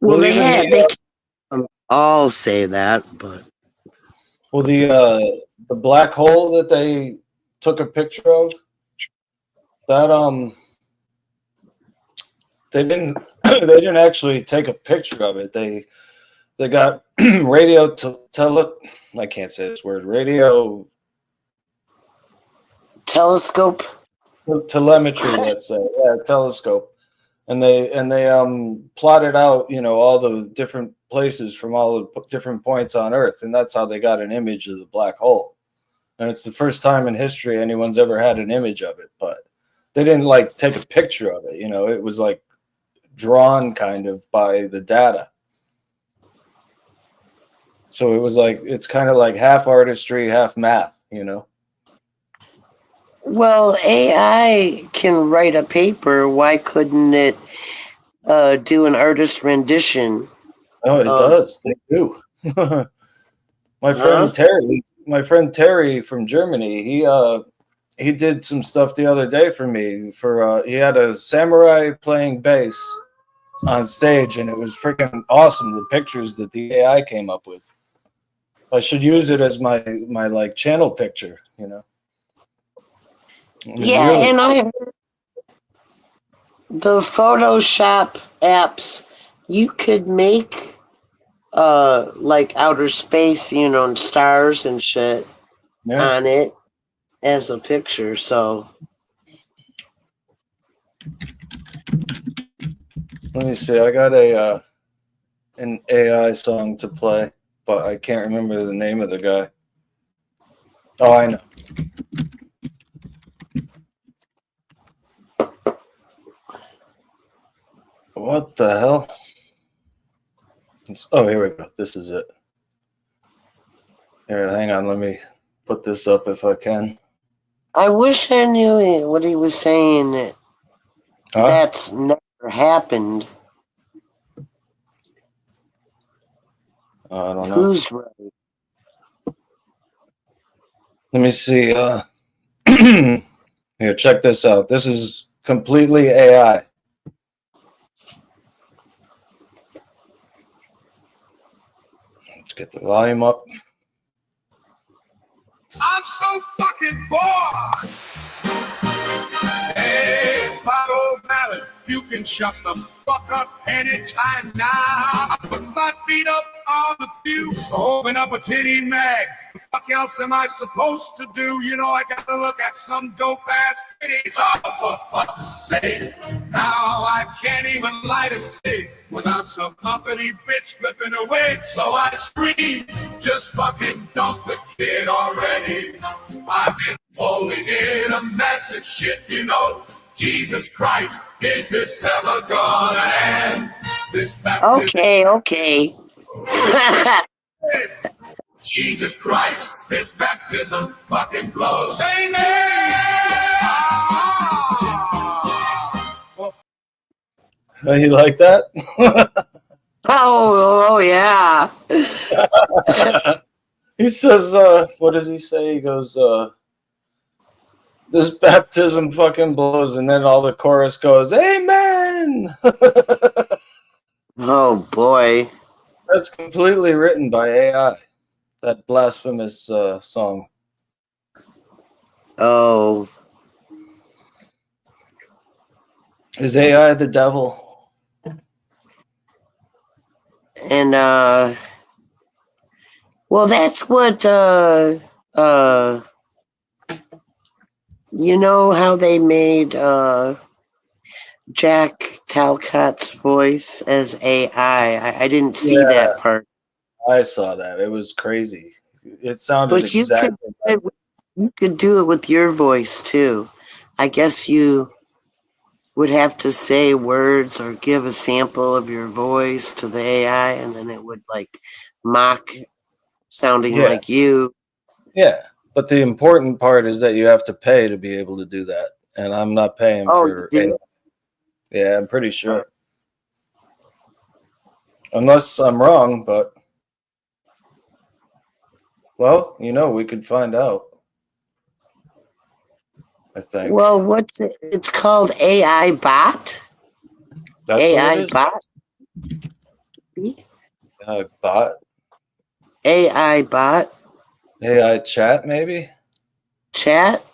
Well, they can't all say that, but Well, the black hole that they took a picture of, that they didn't they didn't actually take a picture of it. They got I can't say this word, radio Telescope. telemetry, let's say. Yeah, telescope. And they plotted out, you know, all the different places from all the different points on Earth, and that's how they got an image of the black hole. And it's the first time in history anyone's ever had an image of it, but they didn't like take a picture of it, you know. It was like drawn kind of by the data. So it was like, it's kind of like half artistry, half math, you know. Well, AI can write a paper. Why couldn't it do an artist rendition? Oh, it does. They do. My friend Terry from Germany, he did some stuff the other day for me. He had a samurai playing bass on stage, and it was freaking awesome. The pictures that the AI came up with. I should use it as my like channel picture, you know. Yeah, really, and I the Photoshop apps, you could make like outer space, you know, and stars and shit on it as a picture. So let me see. I got an AI song to play, but I can't remember the name of the guy. Oh, I know. What the hell? Oh, here we go. This is it. Here, hang on. Let me put this up if I can. I wish I knew what he was saying. That's never happened. I don't know. Who's right? Let me see. Here, check this out. This is completely AI. Let's get the volume up. I'm so fucking bored. Hey, Bob O'Malley, you can shut the fuck up anytime now. I put my feet up on the pew, open up a titty mag. What the fuck else am I supposed to do? You know, I gotta look at some dope ass titties. Oh, for fuck's sake. Now I can't even light a cig without some company bitch flipping away. So I scream, just fucking dump the kid already. I've been holding in a massive shit, you know. Jesus Christ, is this ever gonna end? This baptism. Okay. Jesus Christ, this baptism fucking blows. Amen! You like that? Oh yeah. He says, what does he say? He goes, this baptism fucking blows, and then all the chorus goes, Amen! Oh boy. That's completely written by AI. That blasphemous song. Oh. Is AI the devil? And well, that's what you know how they made Jack Talcott's voice as AI. I didn't see that part. I saw that. It was crazy. It sounded But exactly like you could do it with your voice too. I guess you would have to say words or give a sample of your voice to the AI, and then it would like mock sounding like you. Yeah, but the important part is that you have to pay to be able to do that, and I'm not paying for AI. Yeah, I'm pretty sure. Unless I'm wrong, but well, you know, we could find out. I think. Well, what's it? It's called AI bot. That's AI what it is? bot. Bot. AI bot. AI chat, maybe? Chat?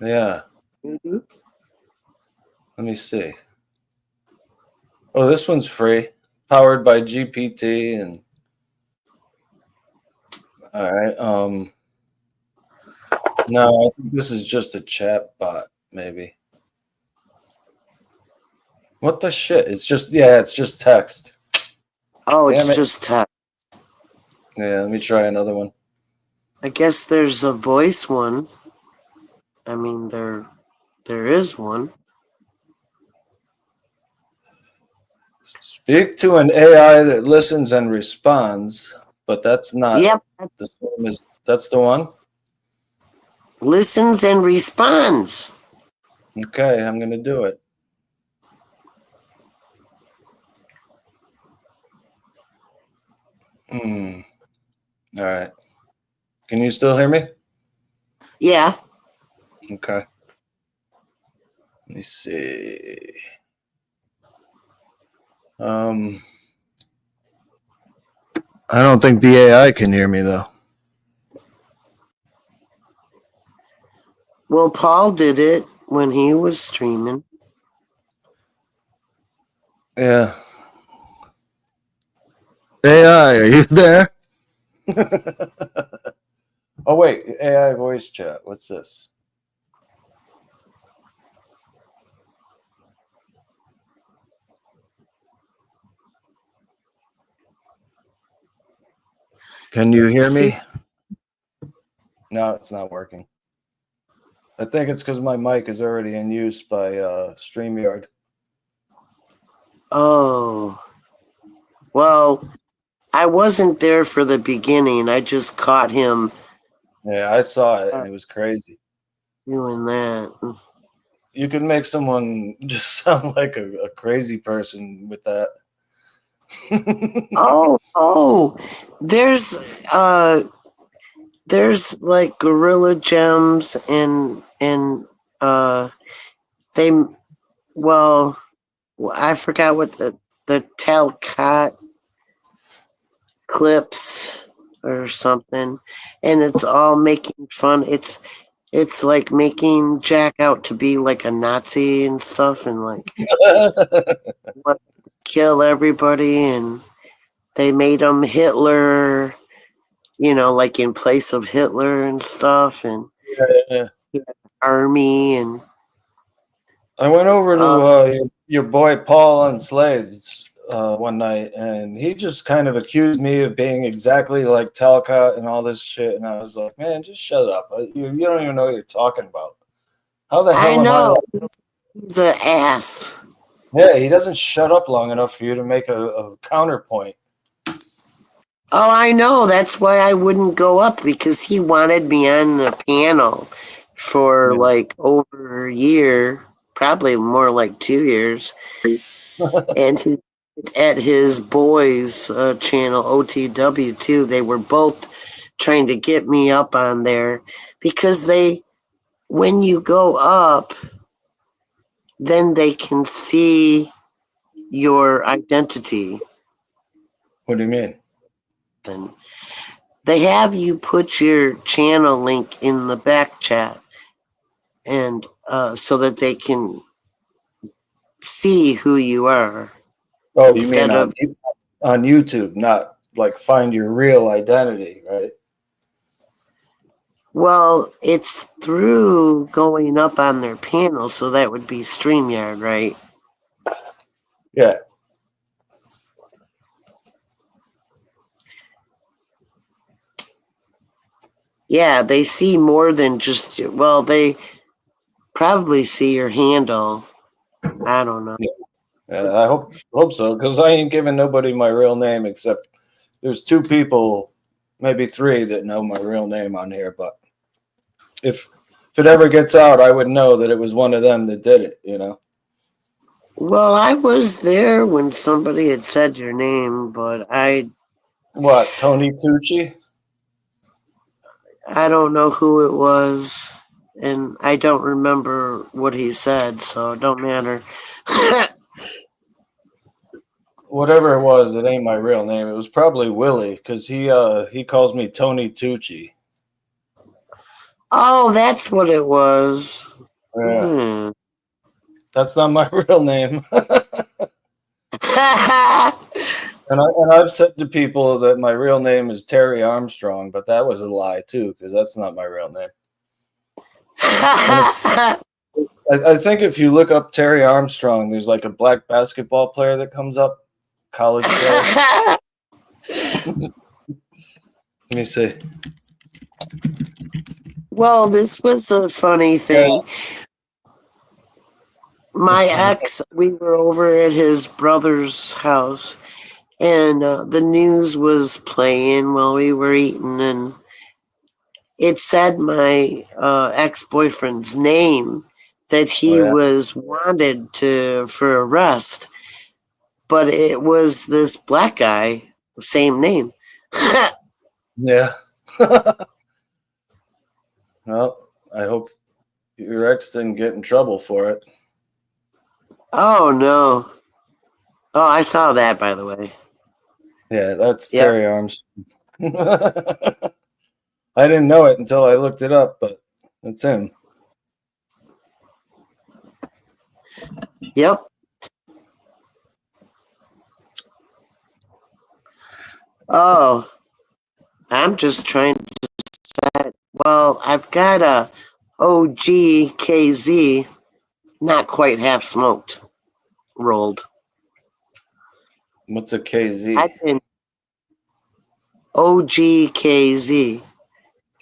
Yeah. Mm-hmm. Let me see. Oh, this one's free. Powered by GPT and all right. No, I think this is just a chat bot, maybe. What the shit? It's just text. Oh, Damn it's it. just text. Yeah, let me try another one. I guess there's a voice one. I mean, there is one. Speak to an AI that listens and responds, but that's not Yep, the same as that's the one. listens and responds. Okay, I'm gonna do it. Hmm. All right. Can you still hear me? Yeah. Okay. Let me see. I don't think the AI can hear me though. Well, Paul did it when he was streaming. Yeah. AI, are you there? Oh wait, AI voice chat. What's this? Can you hear me? No, it's not working. I think it's because my mic is already in use by StreamYard. Oh. Well, I wasn't there for the beginning. I just caught him Yeah, I saw it and it was crazy. doing that. You could make someone just sound like a crazy person with that. Oh, there's like Gorilla Gems and they well I forgot what the Talcott clips or something, and it's all making fun. It's like making Jack out to be like a Nazi and stuff, and like what kill everybody, and they made him Hitler, like in place of Hitler and stuff, and Yeah. army and I went over to uh, your boy Paul Enslaved one night, and he just kind of accused me of being exactly like Talcott and all this shit. And I was like, man, just shut up. You don't even know what you're talking about. How the I hell am I know like? he's an ass. Yeah, he doesn't shut up long enough for you to make a counterpoint. Oh, I know. That's why I wouldn't go up because he wanted me on the panel for Yeah. like over a year, probably more like 2 years. And he at his boys' channel OTW too. They were both trying to get me up on there because when you go up, then they can see your identity. What do you mean? And they have you put your channel link in the back chat, and so that they can see who you are. Oh, you mean Instead of on YouTube, not like find your real identity, right? well, it's through going up on their panel, so that would be StreamYard, right? Yeah. Yeah, they see more than just they probably see your handle. I don't know. I hope so, because I ain't giving nobody my real name except there's 2 people, maybe 3 that know my real name on here. But if it ever gets out, I would know that it was one of them that did it. Well, I was there when somebody had said your name, but What, Tony Tucci? I don't know who it was, and I don't remember what he said, so it don't matter. Whatever it was, it ain't my real name. It was probably Willie, because he calls me Tony Tucci. Oh, that's what it was. Yeah, Hmm. that's not my real name. And I've said to people that my real name is Terry Armstrong, but that was a lie too, because that's not my real name. And I think if you look up Terry Armstrong, there's like a black basketball player that comes up, college player. Let me see. Well, this was a funny thing. My ex, we were over at his brother's house, and the news was playing while we were eating, and it said my ex-boyfriend's name, that he Oh, yeah. was wanted for arrest, but it was this black guy, same name. Yeah. Well, I hope your ex didn't get in trouble for it. Oh no! Oh, I saw that, by the way. Yeah, that's Yep. Terry Armstrong. I didn't know it until I looked it up, but it's him. Yep. Oh, I'm just trying to decide. Well, I've got a OGKZ, not quite half smoked, rolled. What's a KZ? I didn't. OGKZ.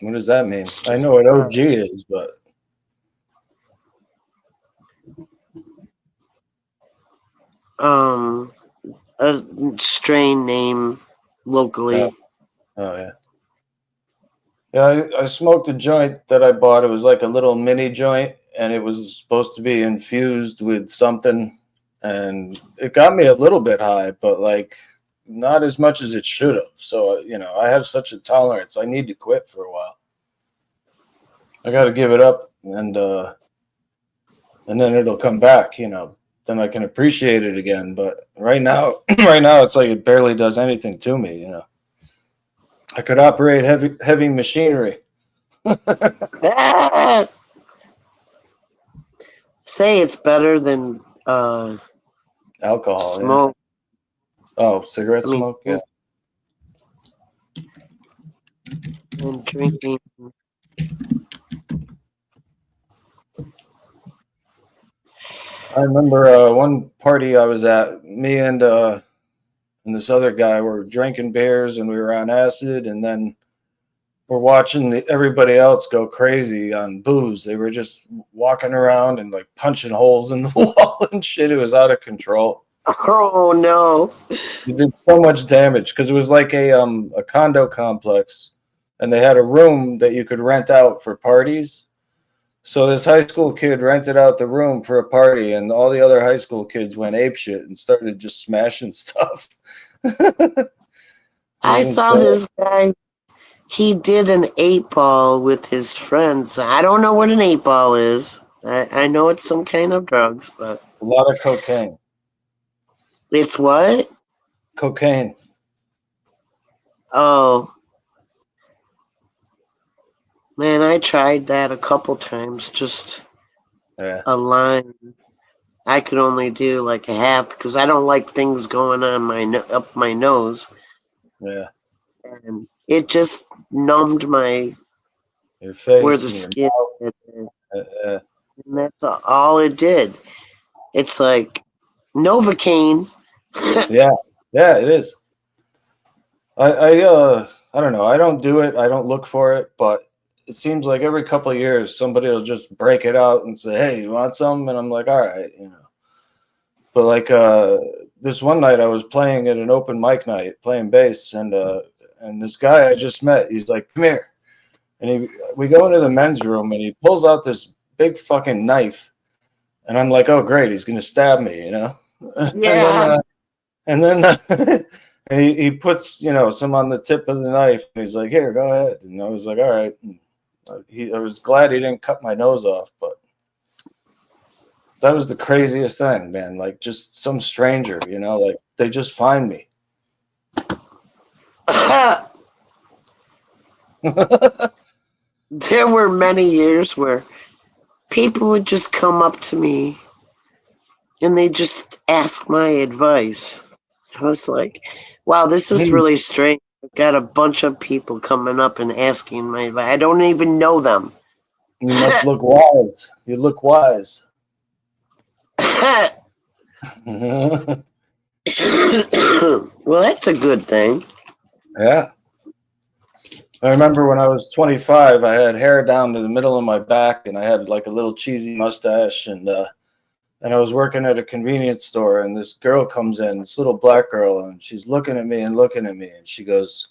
What does that mean? I know what OG is, but A strain name locally. oh yeah. Yeah, I smoked a joint that I bought. It was like a little mini joint, and it was supposed to be infused with something, and it got me a little bit high, but like not as much as it should have. So I have such a tolerance. I need to quit for a while. I got to give it up, and then it'll come back. Then I can appreciate it again. But right now, right now, it's like it barely does anything to me. I could operate heavy machinery. Ah! Say it's better than Alcohol. smoke. Yeah. Oh, cigarette I mean, smoke. Yeah. and drinking. I remember one party I was at. Me and this other guy were drinking beers, and we were on acid, and then we're watching everybody else go crazy on booze. They were just walking around and like punching holes in the wall and shit. It was out of control. Oh no! It did so much damage because it was like a condo complex, and they had a room that you could rent out for parties. So this high school kid rented out the room for a party, and all the other high school kids went apeshit and started just smashing stuff. I saw this guy. He did an 8-ball with his friends. I don't know what an 8-ball is. I know it's some kind of drugs, but A lot of cocaine. it's what? Cocaine. Oh. Man, I tried that a couple times, just Yeah. a line. I could only do like a half because I don't like things going on up my nose, Yeah. and it just numbed my Your face. where the and skin is, your, and that's all it did. It's like Novocaine. yeah. Yeah, it is. I don't know. I don't do it. I don't look for it, but it seems like every couple of years somebody will just break it out and say, "Hey, you want some?" And I'm like, "All right." But like this one night I was playing at an open mic night, playing bass, and this guy I just met, he's like, "Come here." And we go into the men's room, and he pulls out this big fucking knife, and I'm like, "Oh great, he's gonna stab me," Yeah. and then and he puts some on the tip of the knife, and he's like, "Here, go ahead." And I was like, "All right." And I was glad he didn't cut my nose off, but that was the craziest thing, man. Like just some stranger, like they just find me. there were many years where people would just come up to me and they just ask my advice. I was like, wow, this is really strange. I've got a bunch of people coming up and asking my advice. I don't even know them. You must look wise. You look wise. Well, that's a good thing. Yeah. I remember when I was 25, I had hair down to the middle of my back, and I had like a little cheesy mustache, and I was working at a convenience store, and this girl comes in, this little black girl, and she's looking at me, and she goes,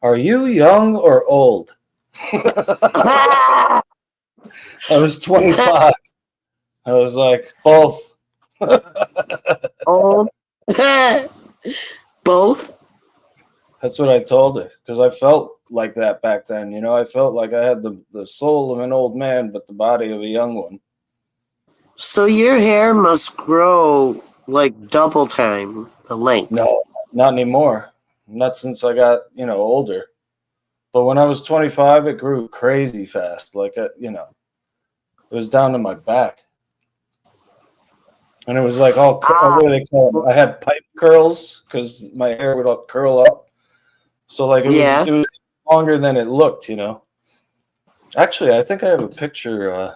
"Are you young or old?" I was 25. I was like, both. Oh, both. That's what I told her, because I felt like that back then. You know, I felt like I had the soul of an old man, but the body of a young one. So your hair must grow like double time the length. No, not anymore. Not since I got, older. But when I was 25, it grew crazy fast. Like, it was down to my back. And it was like all, what do they call them? I had pipe curls because my hair would all curl up. So like it was longer than it looked, Actually, I think I have a picture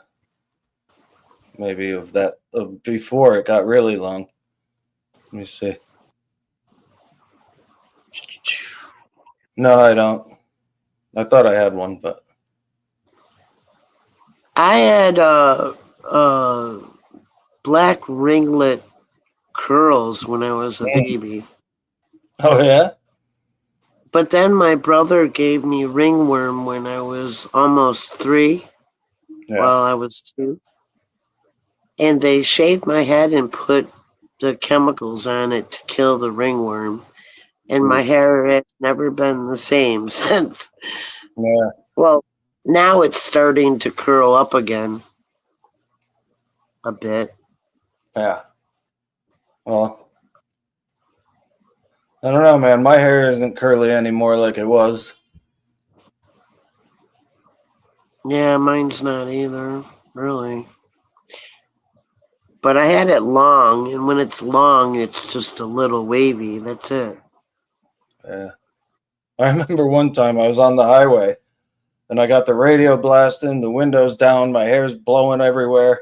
maybe of that of before it got really long. Let me see. No, I don't. I thought I had one, but I had black ringlet curls when I was a baby. oh yeah? But then my brother gave me ringworm when I was almost 3, Yeah. while I was 2. And they shaved my head and put the chemicals on it to kill the ringworm. And my hair has never been the same since. Yeah. Well, now it's starting to curl up again a bit. Yeah. Well, I don't know, man. My hair isn't curly anymore like it was. Yeah, mine's not either, really. But I had it long, and when it's long, it's just a little wavy. That's it. Yeah. I remember one time I was on the highway and I got the radio blasting, the windows down, my hair's blowing everywhere.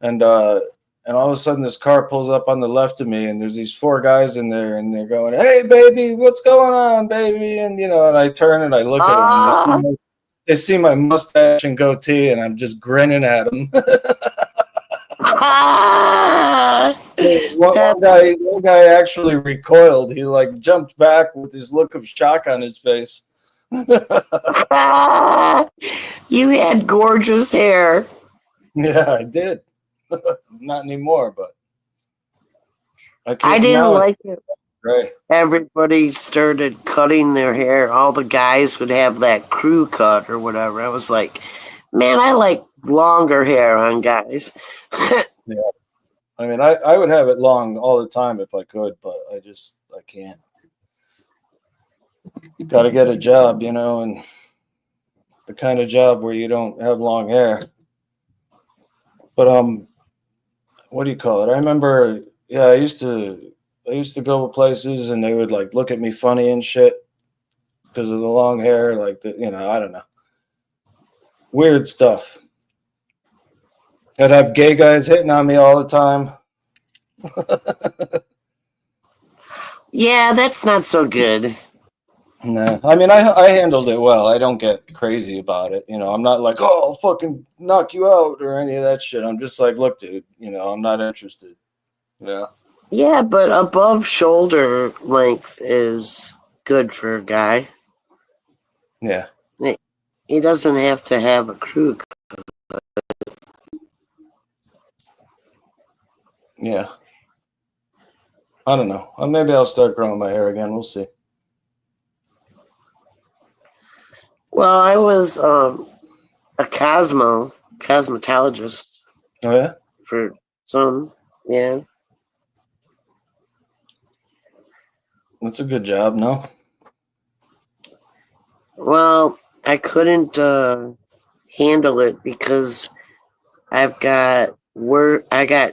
And all of a sudden this car pulls up on the left of me and there's these 4 guys in there and they're going, "Hey baby, what's going on, baby?" And and I turn and I look at them and they see my mustache and goatee and I'm just grinning at them. One guy actually recoiled. He like jumped back with this look of shock on his face. You had gorgeous hair. Yeah, I did. Not anymore, but I didn't like it. Right. Everybody started cutting their hair. All the guys would have that crew cut or whatever. I was like, man, I like longer hair on guys. Yeah. I mean, I would have it long all the time if I could, but I can't. Got to get a job, and the kind of job where you don't have long hair. But what do you call it? I remember, yeah, I used to go to places and they would like look at me funny and shit because of the long hair, like I don't know, weird stuff. I'd have gay guys hitting on me all the time. Yeah, that's not so good. No, I mean, I handled it well. I don't get crazy about it. I'm not like, oh, I'll fucking knock you out or any of that shit. I'm just like, look, dude, I'm not interested. Yeah. Yeah, but above shoulder length is good for a guy. Yeah. He doesn't have to have a crew cut. Yeah. I don't know. Maybe I'll start growing my hair again. We'll see. Well, I was a cosmetologist. Oh, yeah? For some, yeah. That's a good job, no? Well, I couldn't handle it because I got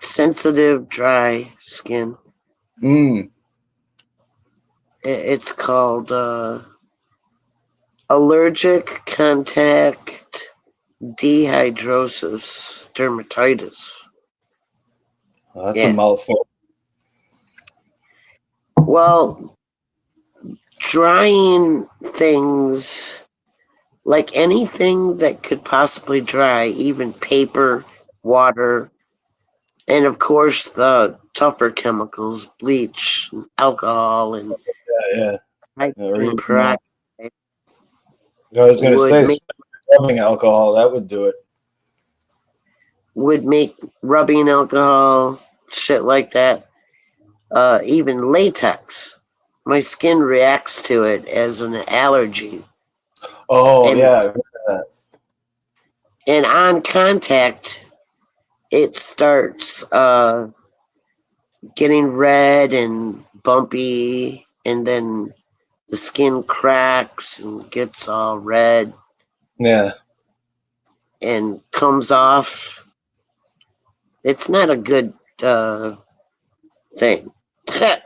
sensitive dry skin. It's called allergic contact dehydrosis dermatitis. Well, that's Yeah. a mouthful. Well, drying things, like anything that could possibly dry, even paper, water, and of course the tougher chemicals, bleach, alcohol, and Yeah. hydrogen peroxide I was going to would say, make rubbing alcohol, that would do it. rubbing alcohol, shit like that, even latex. My skin reacts to it as an allergy. Oh, And yeah. And on contact, it starts getting red and bumpy, and then the skin cracks and gets all red Yeah. and comes off. It's not a good thing. Yeah,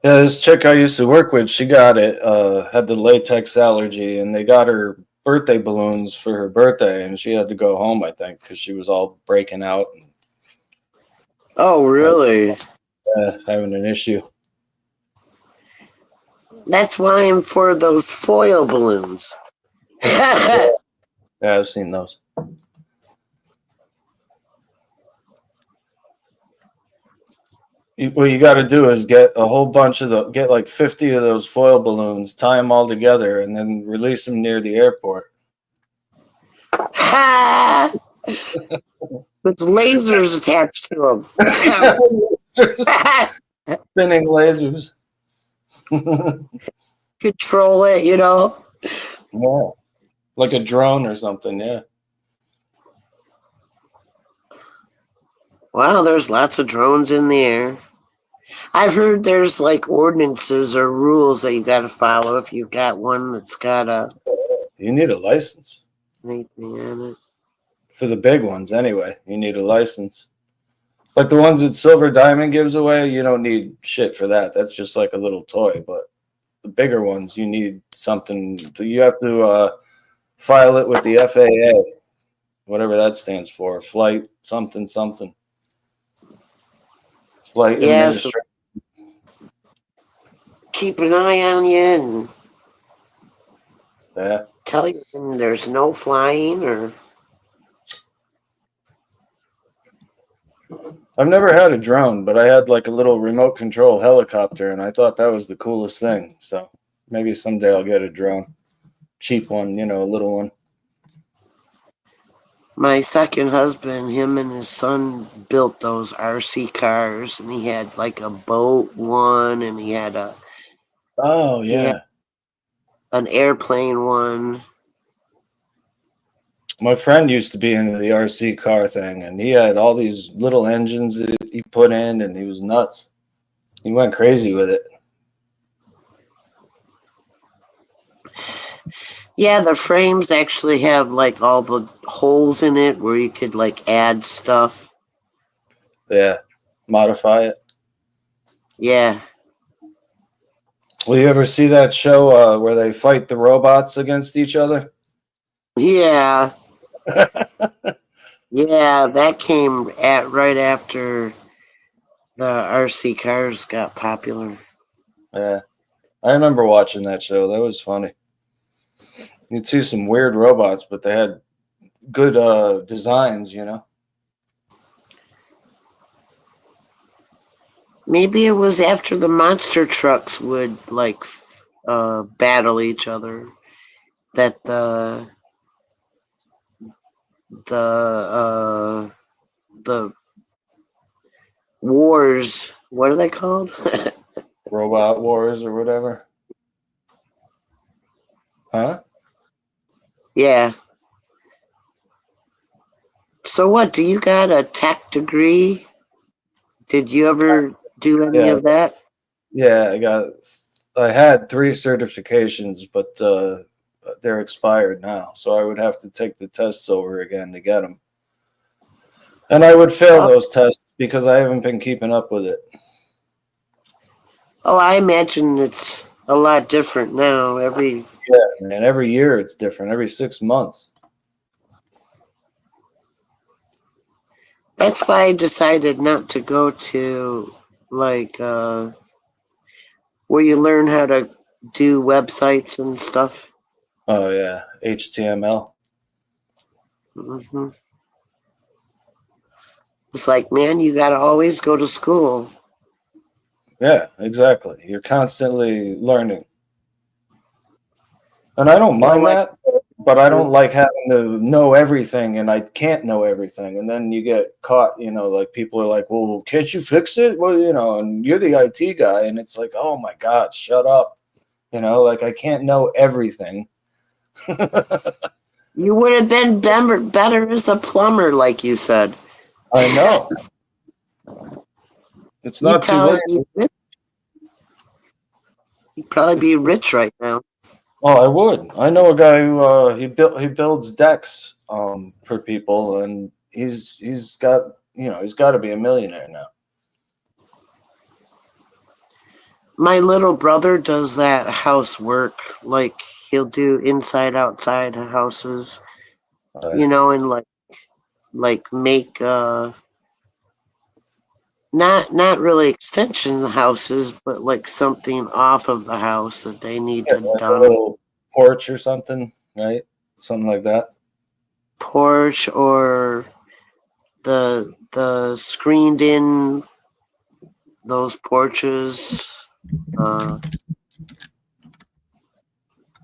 this chick I used to work with, she got it, had the latex allergy, and they got her birthday balloons for her birthday, and she had to go home, I think, because she was all breaking out and Oh, really? having an issue. That's why I'm for those foil balloons. Yeah, I've seen those. What you got to do is get a whole bunch of get like 50 of those foil balloons, tie them all together, and then release them near the airport. With lasers attached to them. Spinning lasers. Control it, you know? Yeah. Like a drone or something, yeah. Wow, there's lots of drones in the air. I've heard there's like ordinances or rules that you got to follow if you've got one that's got You need a license. anything on it. For the big ones, anyway, you need a license. Like the ones that Silver Diamond gives away, you don't need shit for that. That's just like a little toy. But the bigger ones, you need something. You have to file it with the FAA, whatever that stands for. Flight something something. Flight Yeah, so administration. keep an eye on you and Yeah. tell you when there's no flying or. I've never had a drone, but I had like a little remote control helicopter, and I thought that was the coolest thing. So maybe someday I'll get a drone. Cheap one, a little one. My second husband, him and his son built those RC cars, and he had like a boat one, and he had Oh, yeah. an airplane one. My friend used to be into the RC car thing, and he had all these little engines that he put in, and he was nuts. He went crazy with it. Yeah, the frames actually have like all the holes in it where you could like add stuff. Yeah. Modify it. Yeah. Will you ever see that show where they fight the robots against each other? Yeah. Yeah, that came right after the RC cars got popular. Yeah. I remember watching that show. That was funny. You'd see some weird robots, but they had good designs, Maybe it was after the monster trucks would like battle each other that the wars, what are they called? Robot Wars or whatever. Huh? Yeah. So what, do you got a tech degree? Did you ever do any of that? Yeah, I had 3 certifications, but they're expired now. So I would have to take the tests over again to get them. And I would fail those tests because I haven't been keeping up with it. Oh, I imagine it's a lot different now. And every year it's different, every 6 months. That's why I decided not to go to like where you learn how to do websites and stuff. Oh, yeah. HTML. Hmm. It's like, man, you got to always go to school. Yeah, exactly. You're constantly learning. And I don't mind that, but I don't like having to know everything, and I can't know everything. And then you get caught, like people are like, well, can't you fix it? Well, and you're the IT guy, and it's like, oh my God, shut up. Like I can't know everything. You would have been better as a plumber, like you said. I know. It's not too late. You'd probably be rich right now. Oh, I would. I know a guy who he builds decks for people, and he's got to be a millionaire now. My little brother does that housework. Like he'll do inside outside houses, and like make not really extension houses, but like something off of the house that they need to like done. a little porch or something, right? Something like that. Porch or the screened in those porches.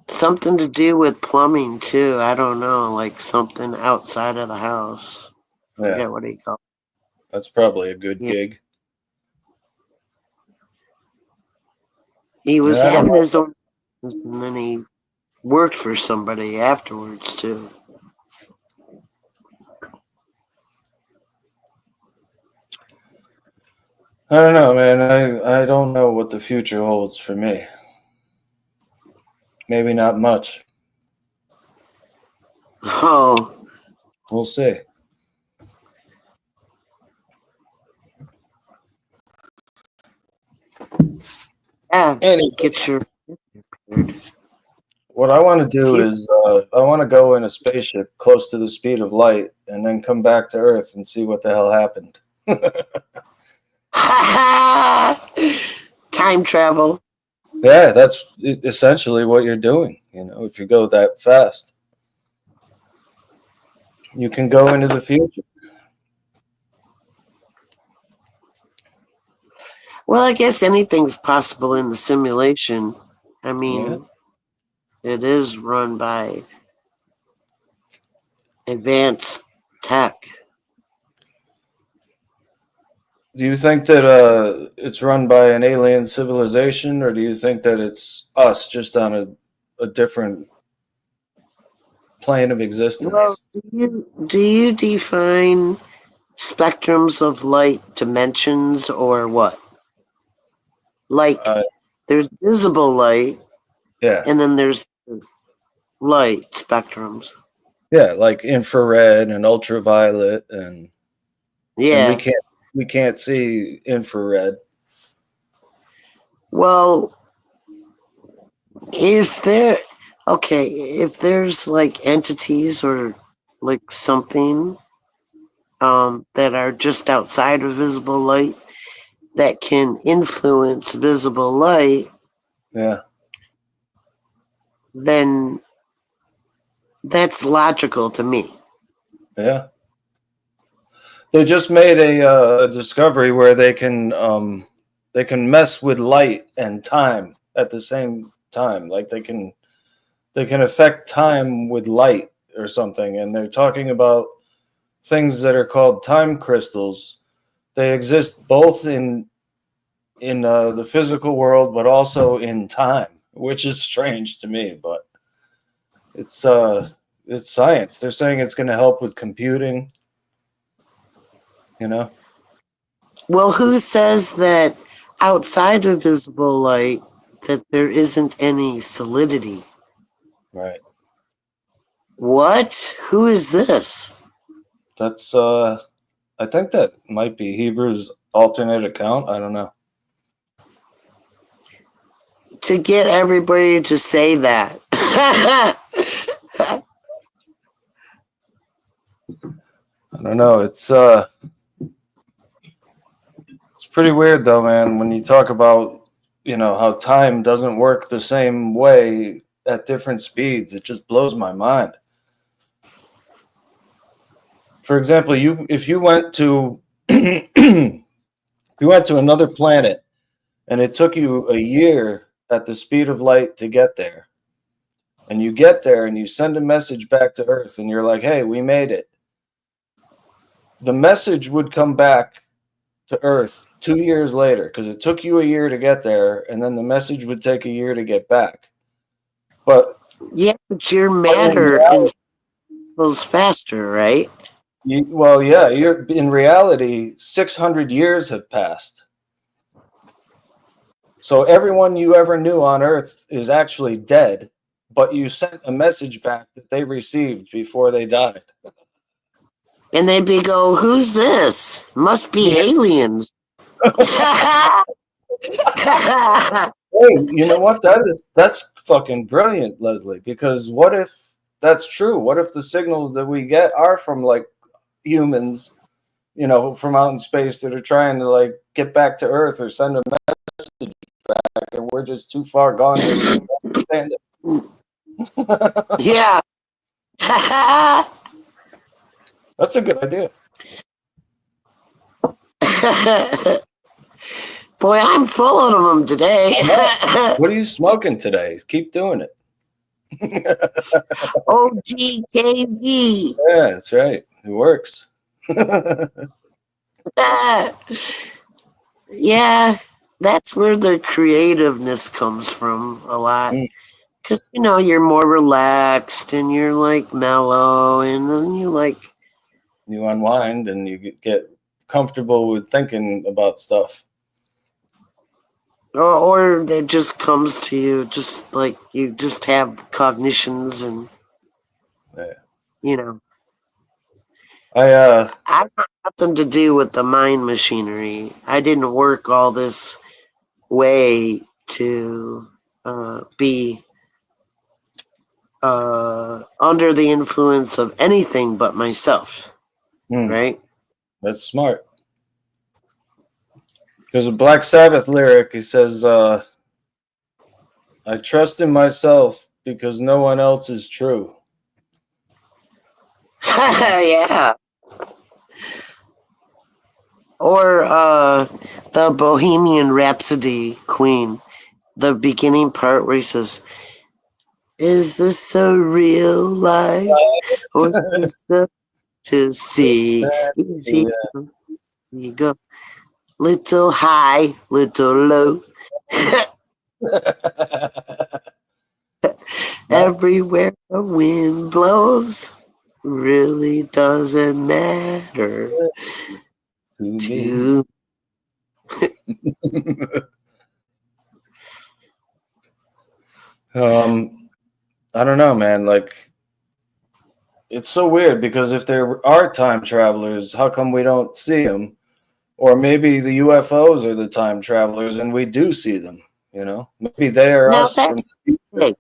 Something to do with plumbing too. I don't know, like something outside of the house. I Yeah, forget what he called. that's probably a good Yeah. gig. He was Yeah, I don't having know. his own business, and then he worked for somebody afterwards too. I don't know, man. I don't know what the future holds for me. Maybe not much. Oh, We'll see. yeah. Anyway, Get your what I want to do is I want to go in a spaceship close to the speed of light and then come back to Earth and see what the hell happened. time travel. Yeah, that's essentially what you're doing. If you go that fast, you can go into the future. Well, I guess anything's possible in the simulation. I mean, It is run by advanced tech. Do you think that it's run by an alien civilization, or do you think that it's us just on a different plane of existence? Well, do you define spectrums of light dimensions or what? Like, there's visible light, Yeah, and then there's light spectrums. yeah, like infrared and ultraviolet, and Yeah. we can't see infrared. Well, if there's like entities or like something that are just outside of visible light that can influence visible light, Yeah, then that's logical to me. yeah. They just made a discovery where they can mess with light and time at the same time. Like they can affect time with light or something. And they're talking about things that are called time crystals. They exist both in the physical world, but also in time, which is strange to me. But it's science. They're saying it's going to help with computing. Well, who says that outside of visible light that there isn't any solidity? Right. What? Who is this? That's I think that might be Hebrew's alternate account. I don't know. To get everybody to say that. I don't know. It's pretty weird though, man, when you talk about, how time doesn't work the same way at different speeds. It just blows my mind. For example, if you went to if you went to another planet and it took you a year at the speed of light to get there, and you get there and you send a message back to Earth and you're like, hey, we made it. The message would come back to Earth 2 years later because it took you a year to get there, and then the message would take a year to get back. But Yeah, but your matter goes faster, right? you're in reality, 600 years have passed. So everyone you ever knew on Earth is actually dead, but you sent a message back that they received before they died. And they'd be go, who's this? Must be aliens. Hey, you know what? That's fucking brilliant, Leslie. Because what if that's true? What if the signals that we get are from like humans, from out in space that are trying to like get back to Earth or send a message back, and we're just too far gone to understand it? Yeah. That's a good idea. Boy, I'm full of them today. What are you smoking today? Keep doing it. OGKZ. Yeah, that's right. It works. Yeah, that's where the creativeness comes from a lot. Mm. Because, you're more relaxed and you're like mellow, and then You unwind and you get comfortable with thinking about stuff. or it just comes to you, just like you just have cognitions and, Yeah. I have nothing to do with the mind machinery. I didn't work all this way to be under the influence of anything but myself, right? That's smart. There's a Black Sabbath lyric. He says, I trust in myself because no one else is true. Yeah. Or the Bohemian Rhapsody Queen, the beginning part where he says, is this a real life or is this to see? Easy, you go. Little high, little low. Everywhere the wind blows really doesn't matter to I don't know, man. Like, it's so weird because if there are time travelers, how come we don't see them? Or maybe the UFOs are the time travelers and we do see them, Maybe they are Now us. From that's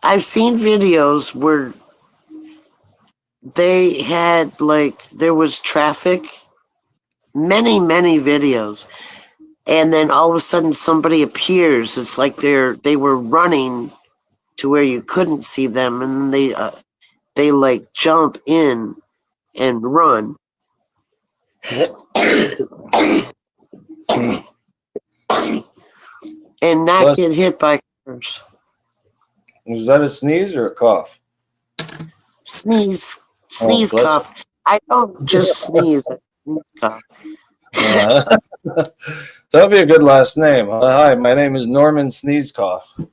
I've seen videos where they had there was traffic, many videos, and then all of a sudden somebody appears. It's like they were running to where you couldn't see them, and they like jump in and run. And not get hit by cars. Was that a sneeze or a cough? Sneeze, Oh, cough. I don't just sneeze. I sneeze, cough. That'd be a good last name. Hi, my name is Norman Sneezecough.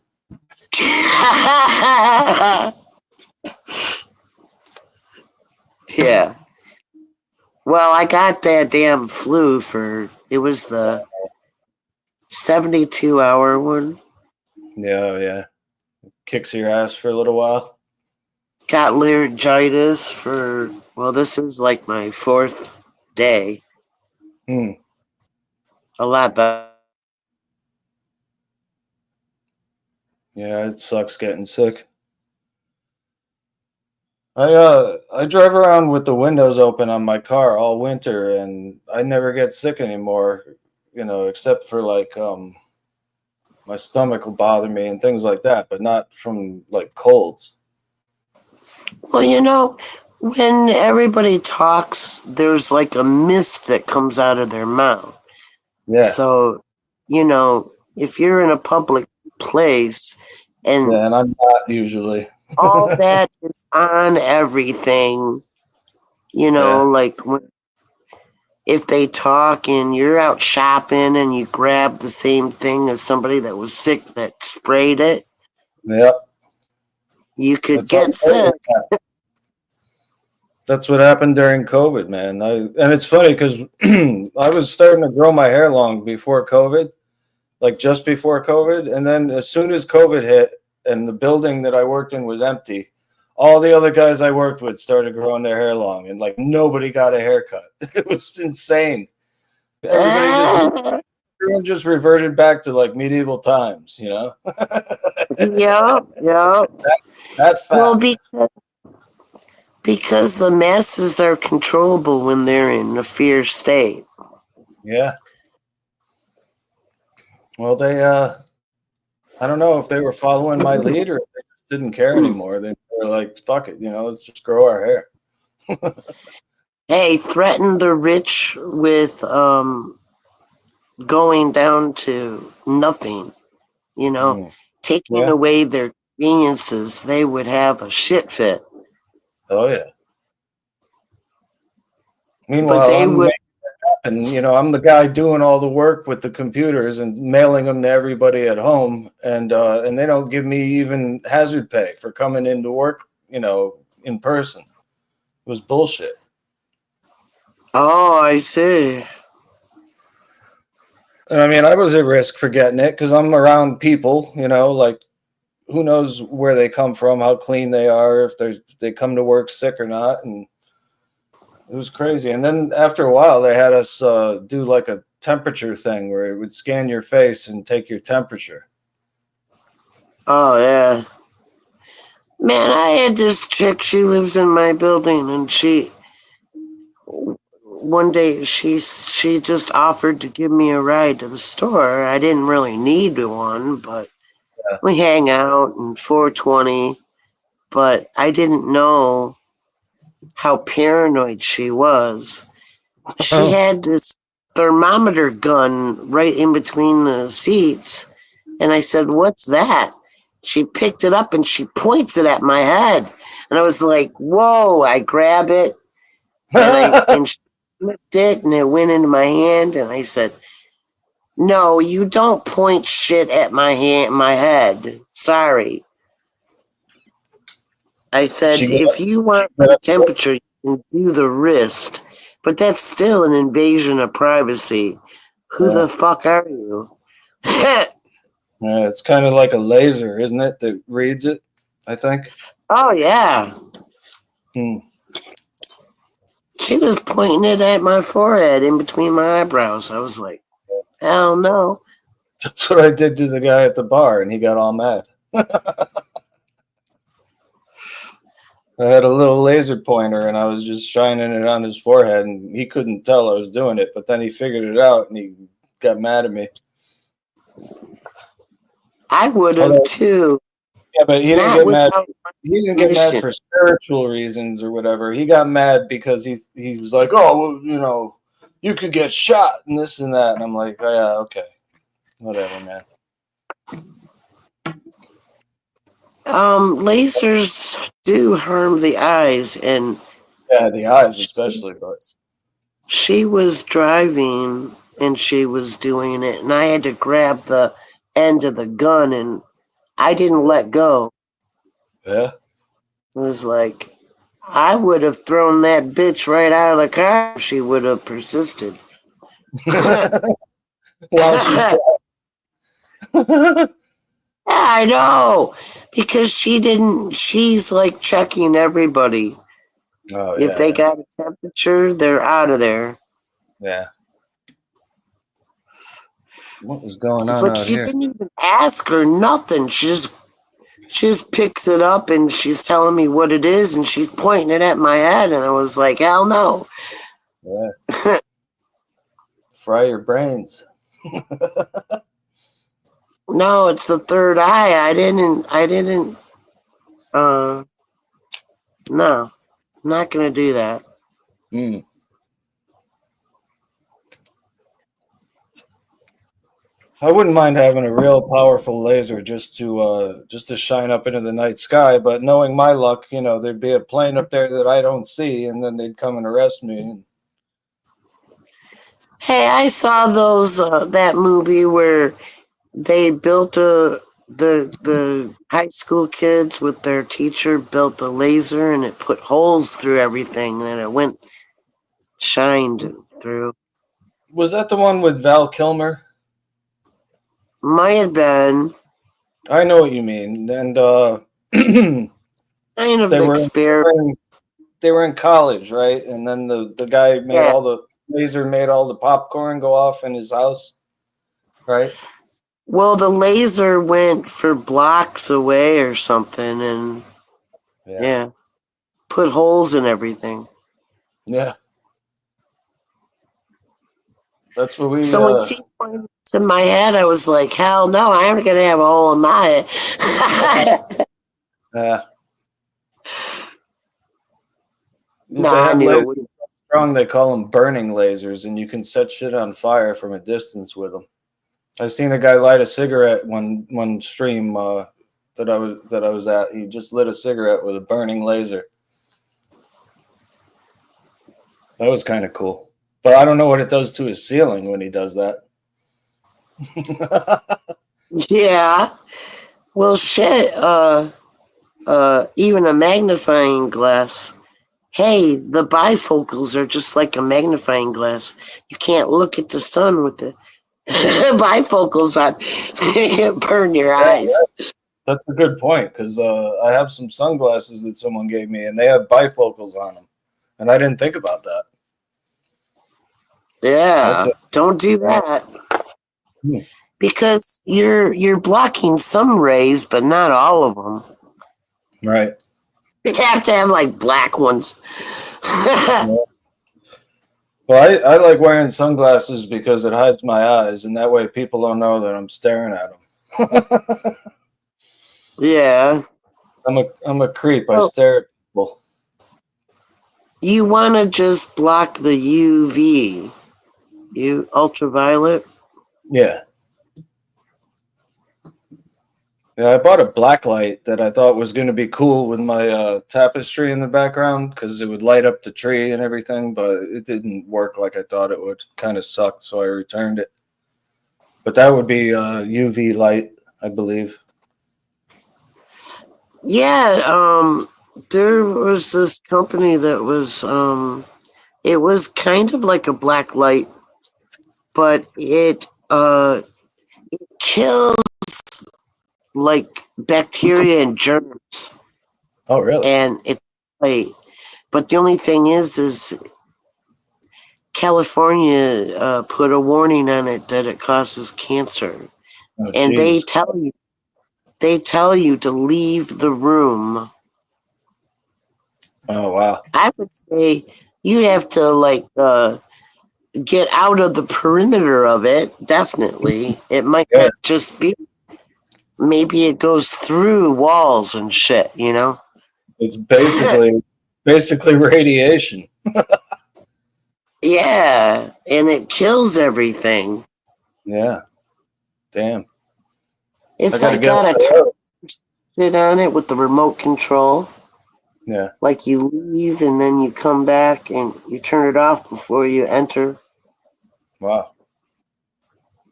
Yeah. Well, I got that damn flu it was the 72-hour one. Yeah. Kicks your ass for a little while. got laryngitis for, well, this is like my 4th day. Hmm. A lot better. Yeah, it sucks getting sick. I drive around with the windows open on my car all winter, and I never get sick anymore. You know, except for like my stomach will bother me and things like that, but not from like colds. Well, you know, when everybody talks, there's like a mist that comes out of their mouth. Yeah, So, you know, if you're in a public place and yeah, and I'm not usually. all that is on everything, you know, Yeah, like if they talk and you're out shopping and you grab the same thing as somebody that was sick that sprayed it, yeah. you could That's all. get sick. That's what happened during COVID, man. And it's funny because I was starting to grow my hair long before COVID, like just before COVID, and then as soon as COVID hit and the building that I worked in was empty, all the other guys I worked with started growing their hair long, and like nobody got a haircut. It was insane. Everyone just reverted back to like medieval times, you know. Yeah, yeah. That Well, fast. because the masses are controllable when they're in a fear state. Yeah. Well, they I don't know if they were following my lead or if they just didn't care anymore. They were like, fuck it, you know, let's just grow our hair. Hey, threaten the rich with going down to nothing, you know, Mm. taking Yeah. away their conveniences, they would have a shit fit. Oh yeah. But Meanwhile, they I'm would, and you know, I'm the guy doing all the work with the computers and mailing them to everybody at home, and they don't give me even hazard pay for coming into work, you know, in person. It was bullshit. oh, I see. And I mean, I was at risk for getting it because I'm around people, you know, like who knows where they come from, how clean they are, if they come to work sick or not, and it was crazy. And then after a while, they had us do like a temperature thing where it would scan your face and take your temperature. Oh, yeah. Man, I had this chick, she lives in my building, and one day she just offered to give me a ride to the store. I didn't really need one, but Yeah. we hang out and 420, but I didn't know how paranoid she was. She had this thermometer gun right in between the seats, and I said, "What's that?" She picked it up and she points it at my head. And I was like, "Whoa." I grab it and she flipped it and it went into my hand, and I said, "No, you don't point shit at my head. Sorry." I said, She got "If you want the temperature, you can do the wrist, but that's still an invasion of privacy. Who the fuck are you?" Yeah, it's kind of like a laser, isn't it, that reads it, I think. Oh, yeah. Hmm. She was pointing it at my forehead in between my eyebrows. I was like, hell no. That's what I did to the guy at the bar, and he got all mad. I had a little laser pointer, and I was just shining it on his forehead, and he couldn't tell I was doing it, but then he figured it out, and he got mad at me. I would have Although- too. Yeah, but he didn't Not get mad. without He didn't get mad permission. for spiritual reasons or whatever. He got mad because he was like, oh, well, you know, you could get shot and this and that. And I'm like, oh, yeah, okay, whatever, man. Lasers do harm the eyes, and Yeah, the eyes especially, but she was driving and she was doing it, and I had to grab the end of the gun, and I didn't let go. yeah. It was like, I would have thrown that bitch right out of the car if she would have persisted. While she's I know. Because she's like checking everybody. Oh If they got a temperature, they're out of there. yeah. What is going on But out she here? didn't even ask her nothing. She just picks it up and she's telling me what it is and she's pointing it at my head and I was like, hell no. Yeah. Fry your brains. No, it's the third eye. I didn't no. I'm not gonna do that. Mm. I wouldn't mind having a real powerful laser just to shine up into the night sky, but knowing my luck, there'd be a plane up there that I don't see, and then they'd come and arrest me. Hey, I saw that movie where they built the high school kids with their teacher built a laser and it put holes through everything and it went shined through. Was that the one with Val Kilmer? Might have been I know what you mean, and kind of they were experiment. they were in college, right? And then the guy made Yeah. all the laser made all the popcorn go off in his house, right? Well, the laser went for blocks away or something, and yeah, put holes in everything. Yeah. That's what we. So when she pointed this in my head, I was like, "Hell no, I am gonna have a hole in my head." Yeah. No, They I have knew. lasers so strong they call them burning lasers, and you can set shit on fire from a distance with them. I seen a guy light a cigarette one stream that I was at. He just lit a cigarette with a burning laser. That was kind of cool, but I don't know what it does to his ceiling when he does that. Yeah. Well, shit. Even a magnifying glass. Hey, the bifocals are just like a magnifying glass. You can't look at the sun with the bifocals on. Burn your eyes. That's a good point because I have some sunglasses that someone gave me, and they have bifocals on them, and I didn't think about that. Yeah, don't do that. Hmm. Because you're blocking some rays, but not all of them. Right. You have to have like black ones. Well, I like wearing sunglasses because it hides my eyes, and that way people don't know that I'm staring at them. Yeah. I'm a creep. I Oh. stare at people. You want to just block the UV, ultraviolet. Yeah. Yeah, I bought a black light that I thought was going to be cool with my tapestry in the background because it would light up the tree and everything, but it didn't work like I thought it would. Kind of sucked, so I returned it. But that would be UV light, I believe. Yeah, there was this company that was it was kind of like a black light, but it kills like bacteria and germs. Oh, really? And it's like, but the only thing is California put a warning on it that it causes cancer, Oh, and Jesus. they tell you to leave the room. Oh, wow. I would say you'd have to like get out of the perimeter of it. Definitely, it might not just be. Maybe it goes through walls and shit. You know. It's basically radiation. Yeah, and it kills everything. Yeah. Damn. It's gotta like get got out a timer sit on it with the remote control. Yeah. Like you leave and then you come back and you turn it off before you enter. Wow.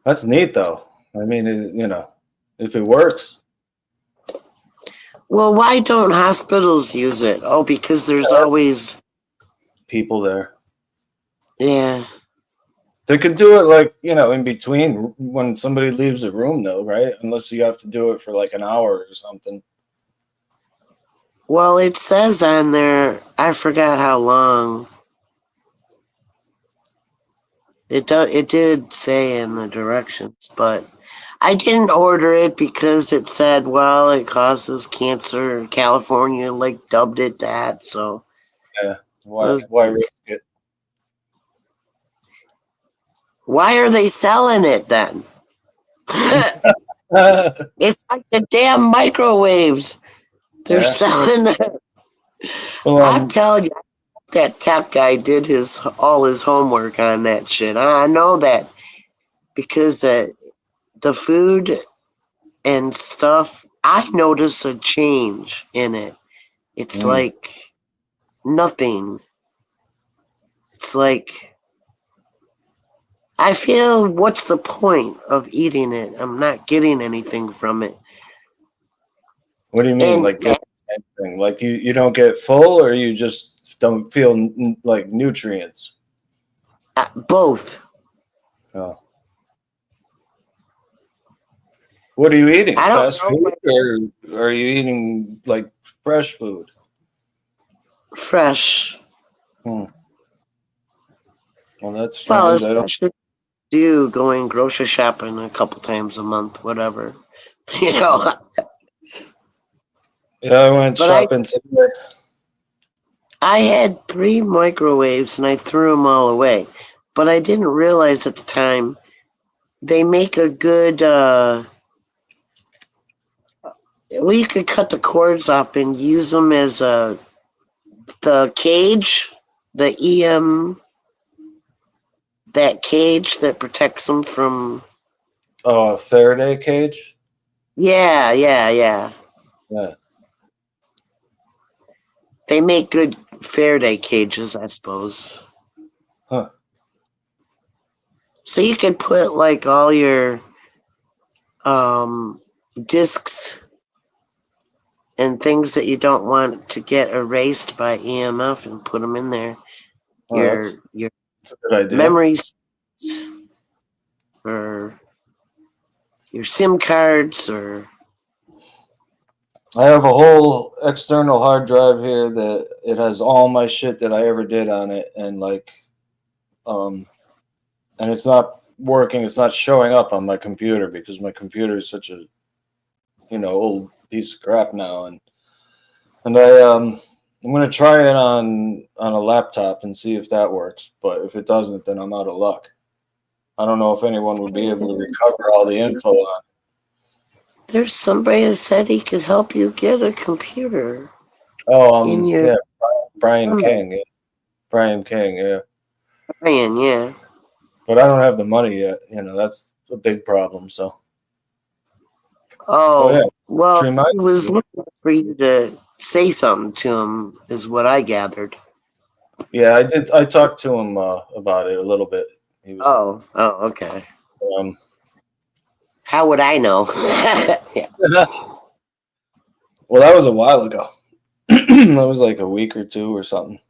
That's neat, though. I mean, if it works. Well, why don't hospitals use it? Oh, because there's always People there. yeah. They could do it like, in between when somebody leaves a room though, right? Unless you have to do it for like an hour or something. Well, it says on there, I forgot how long. It did say in the directions, but I didn't order it because it said, well, it causes cancer. California dubbed it that, so Yeah. Why risk it? why are they selling it then? It's like the damn microwaves. They're Yeah. selling that. Well, I'm telling you, that tech guy did all his homework on that shit. I know that because the food and stuff, I notice a change in it. It's like nothing. It's like I feel, what's the point of eating it? I'm not getting anything from it. what do you mean? And Like get anything? Like you don't get full, or you just don't feel like nutrients? both. Oh. What are you eating? I don't Fast know. food, or are you eating like fresh food? Fresh. Well, that's Well, strange. I don't. especially do going grocery shopping a couple times a month, whatever. You know. Yeah, I went But shopping today. I had 3 microwaves and I threw them all away. But I didn't realize at the time they make a good. Well, you could cut the cords off and use them as the cage, the EM, that cage that protects them from. Oh, a Faraday cage. Yeah. Yeah. They make good Faraday cages, I suppose. Huh. So you could put all your discs and things that you don't want to get erased by EMF and put them in there. Oh, your that's a good idea. memories or your SIM cards or. I have a whole external hard drive here that it has all my shit that I ever did on it, and and it's not working. It's not showing up on my computer because my computer is such a, old piece of crap now. And I'm gonna try it on a laptop and see if that works. But if it doesn't, then I'm out of luck. I don't know if anyone would be able to recover all the info on it. There's somebody that said he could help you get a computer. Oh, in your. yeah, Brian King. Yeah. Brian King, yeah. Brian, yeah. But I don't have the money yet. That's a big problem. So. Oh, yeah. well, She might he was be. looking for you to say something to him, is what I gathered. Yeah, I did. I talked to him about it a little bit. He was. Oh, okay. Um, How would I know? Yeah. well, that was a while ago. That was like a week or 2 or something.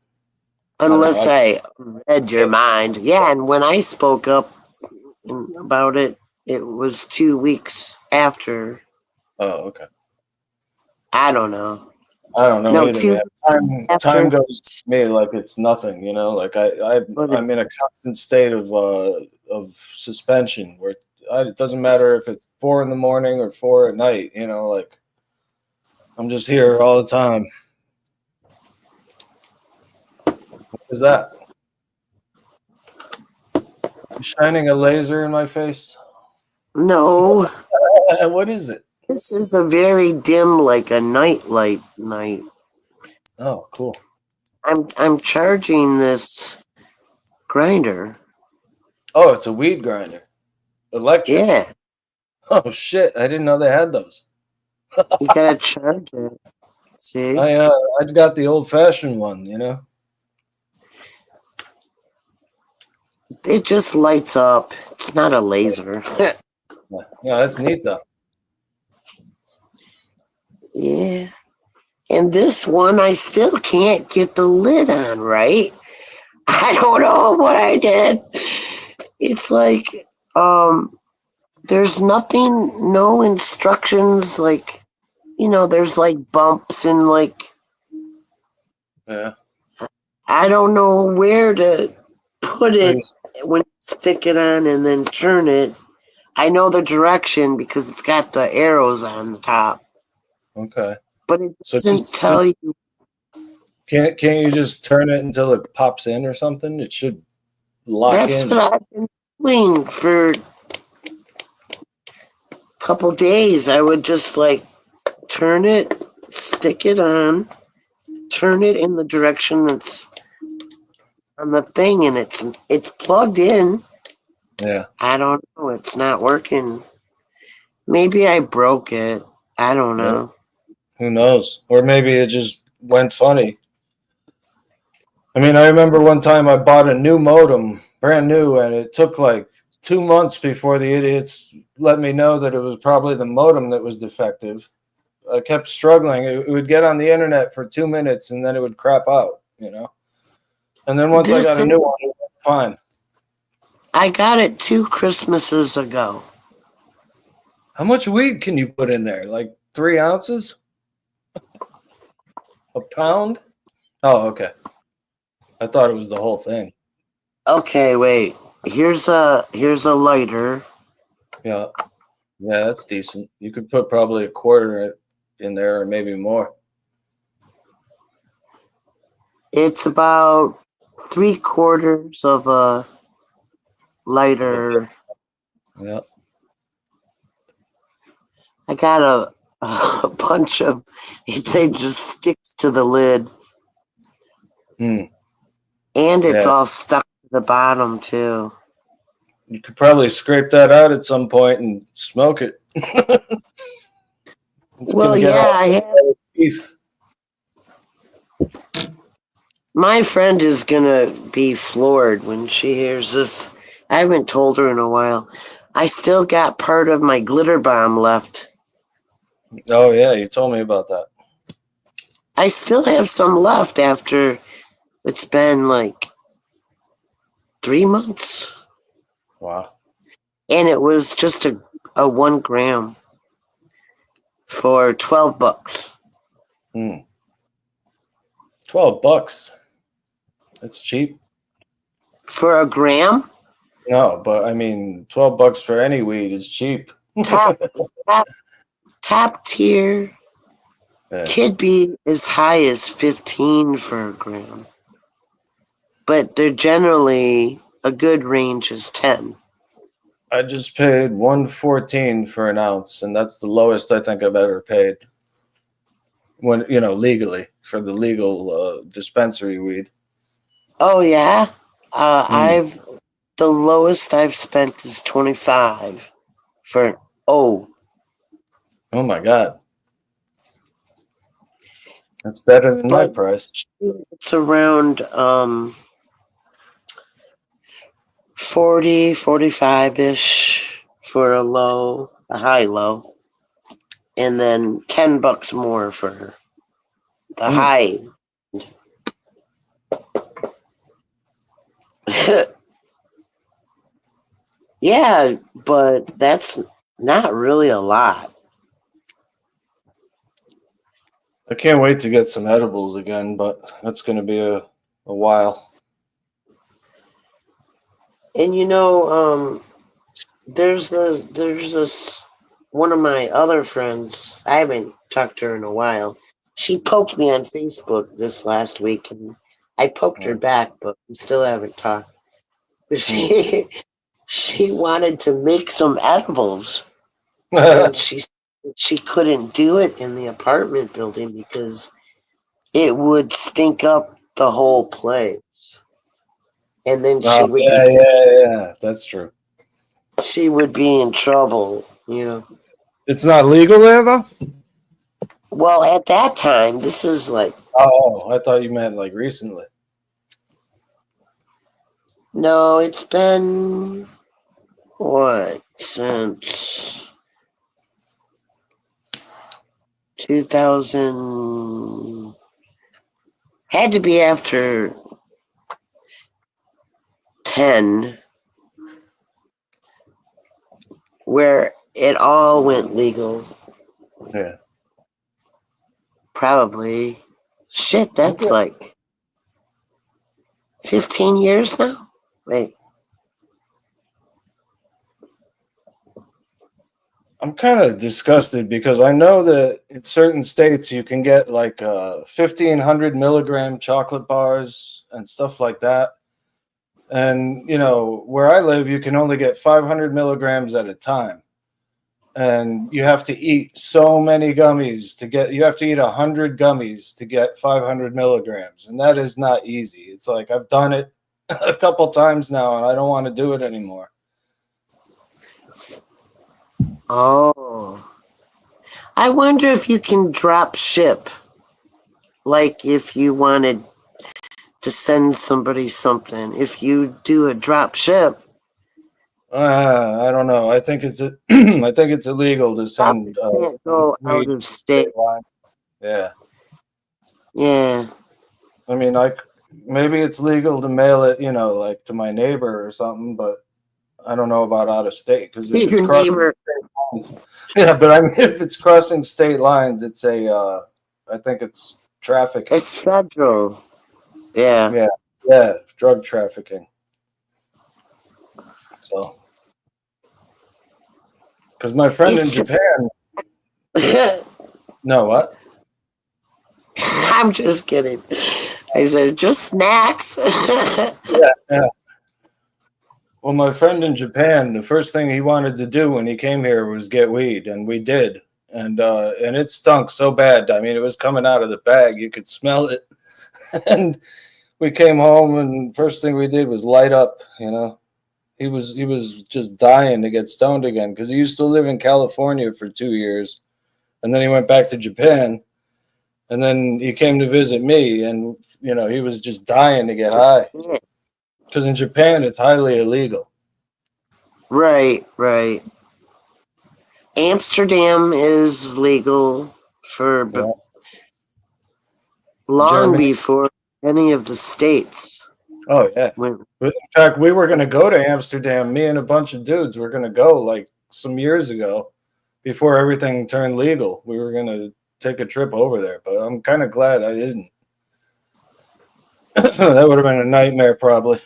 Unless I I read your mind. Yeah, and when I spoke up about it, it was 2 weeks after. Oh, okay. I don't know. I don't know No, either. 2 Man. after. Time goes to me like it's nothing. Like I'm in a constant state of suspension where it doesn't matter if it's 4 in the morning or 4 at night. Like I'm just here all the time. What is that? You shining a laser in my face? No, What is it? this is a very dim, like a night light night. Oh, cool. I'm charging this grinder. Oh, it's a weed grinder. Electric. Yeah, Oh shit! I didn't know they had those. you gotta charge it. See? I got the old fashioned one. It just lights up. It's not a laser. Yeah, that's neat though. Yeah. And this one, I still can't get the lid on right. I don't know what I did. It's like there's nothing, no instructions. Like there's like bumps and like Yeah. I don't know where to put So it when you stick it on and then turn it. I know the direction because it's got the arrows on the top, okay. but it So doesn't tell you. can't you just turn it until it pops in or something? It should lock That's in. what I've been doing for a couple days. I would just like turn it, stick it on, turn it in the direction that's on the thing, and it's plugged in. Yeah. I don't know. It's not working. Maybe I broke it. I don't know. Who knows? Or maybe it just went funny. I mean, I remember one time I bought a new modem, brand new, and it took like 2 months before the idiots let me know that it was probably the modem that was defective. I kept struggling. It would get on the internet for 2 minutes and then it would crap out, And then once I This got a is, new one, it was fine. I got it 2 Christmases ago. How much weed can you put in there? Like 3 ounces? A pound? Oh, okay. I thought it was the whole thing. Okay, wait. Here's a lighter. Yeah. Yeah, that's decent. You could put probably a quarter in there or maybe more. It's about 3/4 of a lighter. Yeah. I got a bunch of. It just sticks to the lid, Hmm. and it's Yeah. all stuck to the bottom too. You could probably scrape that out at some point and smoke it. It's Well, gonna get yeah, all I have. teeth. My friend is gonna be floored when she hears this. I haven't told her in a while. I still got part of my glitter bomb left. Oh yeah, you told me about that. I still have some left after it's been like 3 months. Wow. And it was just a 1 gram for $12. Hmm. $12. That's cheap. For a gram? No, but I mean, $12 for any weed is cheap. Top top tier Yeah. could be as high as 15 for a gram. But they're generally a good range is 10. I just paid $1.14 for an ounce, and that's the lowest I think I've ever paid. When legally for the legal dispensary weed. Oh yeah? The lowest I've spent is 25 for an O. Oh my god, that's better than my But price. it's around 40, 45-ish for a high low. And then $10 more for the high. Yeah, but that's not really a lot. I can't wait to get some edibles again, but that's going to be a while. And there's this one of my other friends. I haven't talked to her in a while. She poked me on Facebook this last week, and I poked her back, but we still haven't talked. She wanted to make some edibles, and she couldn't do it in the apartment building because it would stink up the whole place. And then Yeah, that's true. she would be in trouble, It's not legal there, though? Well, at that time, this is like, Oh, I thought you meant like recently. no, it's been, since 2000, had to be after 10, where it all went legal. Yeah. Probably. Shit, that's like 15 years now? Wait. I'm kind of disgusted because I know that in certain states you can get like 1,500 milligram chocolate bars and stuff like that. And, you know, where I live, you can only get 500 milligrams at a time. And you have to eat so many gummies to get, you have to eat 100 gummies to get 500 milligrams. And that is not easy. It's like I've done it a couple times now and I don't want to do it anymore. Oh. I wonder if you can drop ship. Like if you wanted to send somebody something. If you do a drop ship. I don't know. I think it's I think it's illegal to send Can't go weed out of state. line. Yeah. Yeah. I mean, like maybe it's legal to mail it, you know, like to my neighbor or something, but I don't know about out of state because if it's Your crossing neighbor. state lines, yeah, but I mean, if it's crossing state lines, it's a, I think it's trafficking. It's federal. Yeah. Yeah, drug trafficking. So, because my friend in It's just- Japan, no, what? I'm just kidding. I said just snacks. Yeah. Well, my friend in Japan, the first thing he wanted to do when he came here was get weed, and we did. And it stunk so bad. I mean, it was coming out of the bag. You could smell it. And we came home, and first thing we did was light up, you know. He was just dying to get stoned again because he used to live in California for 2 years. And then he went back to Japan. And then he came to visit me, and, you know, he was just dying to get high. Because in Japan, it's highly illegal. Right. Amsterdam is legal for Yeah. long Germany. before any of the states Oh, yeah. went. In fact, we were going to go to Amsterdam. Me and a bunch of dudes were going to go like some years ago before everything turned legal. We were going to take a trip over there, but I'm kind of glad I didn't. That would have been a nightmare, probably.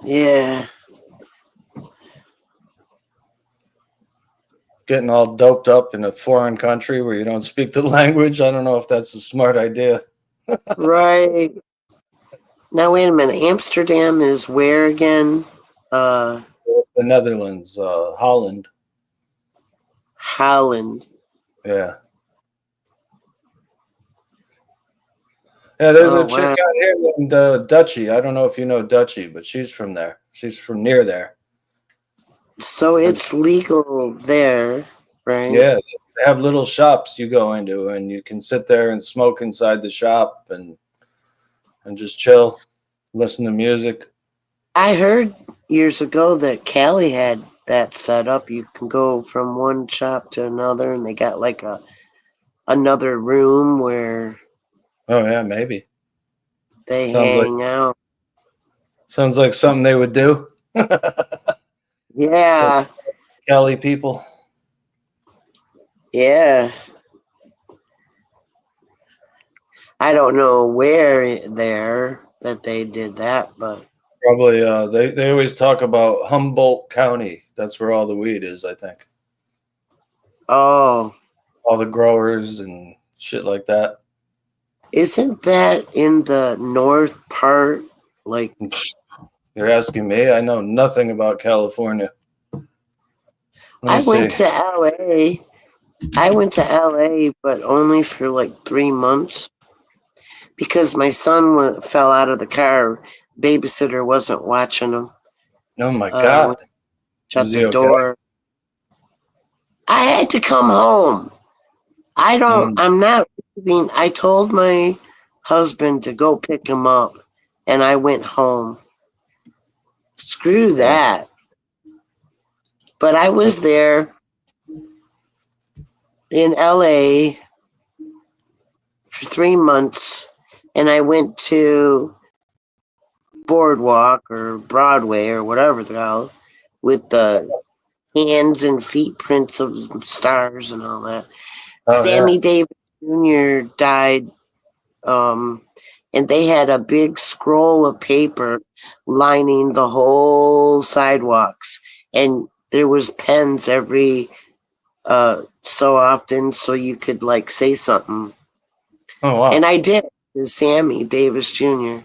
Yeah. Getting all doped up in a foreign country where you don't speak the language. I don't know if that's a smart idea. Right. Now wait a minute. Amsterdam is where again? The Netherlands, Holland. Holland. Yeah. Yeah, there's Oh, a chick wow. out here named Dutchie. I don't know if you know Dutchie, but she's from there. She's from near there. So it's legal there, right? Yeah, they have little shops you go into, and you can sit there and smoke inside the shop and just chill, listen to music. I heard years ago that Cali had that set up. You can go from one shop to another, and they got like another room where Oh yeah, maybe. they Sounds like- hang out. Sounds like something they would do. Yeah, Cali people. yeah. I don't know where there that they did that, but Probably they always talk about Humboldt County. That's where all the weed is, I think. oh, All the growers and shit like that. isn't that in the north part? Like, You're asking me? I know nothing about California. I Let me went see. to LA. I went to LA, but only for like 3 months because my son fell out of the car. Babysitter wasn't watching him. Oh my God. Shut Was he the okay? door. I had to come home. I'm not leaving. I told my husband to go pick him up, and I went home. Screw that. But I was there in LA for 3 months, and I went to Boardwalk or Broadway or whatever the hell with the hands and feet prints of stars and all that. Oh, Sammy Davis Jr. died, and they had a big scroll of paper lining the whole sidewalks, and there was pens every so often, so you could like say something. Oh, wow. And I did. It Sammy Davis Jr.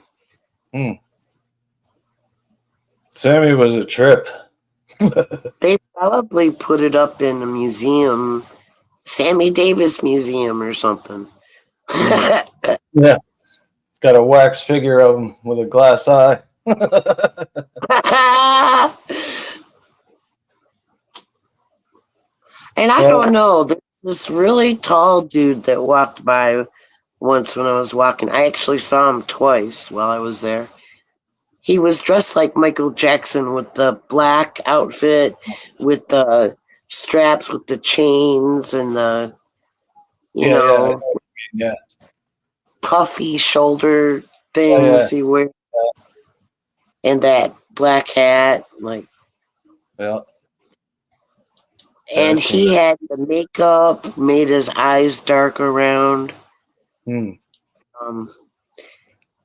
Sammy was a trip. They probably put it up in a museum, Sammy Davis Museum or something. Yeah. Got a wax figure of him with a glass eye. And I don't know, there's this really tall dude that walked by once when I was walking. I actually saw him twice while I was there. He was dressed like Michael Jackson with the black outfit, with the straps, with the chains, and the, you know, Yeah. puffy shoulder things he wears, and that black hat, like. Yeah. And I've seen he it. had the makeup, made his eyes dark around.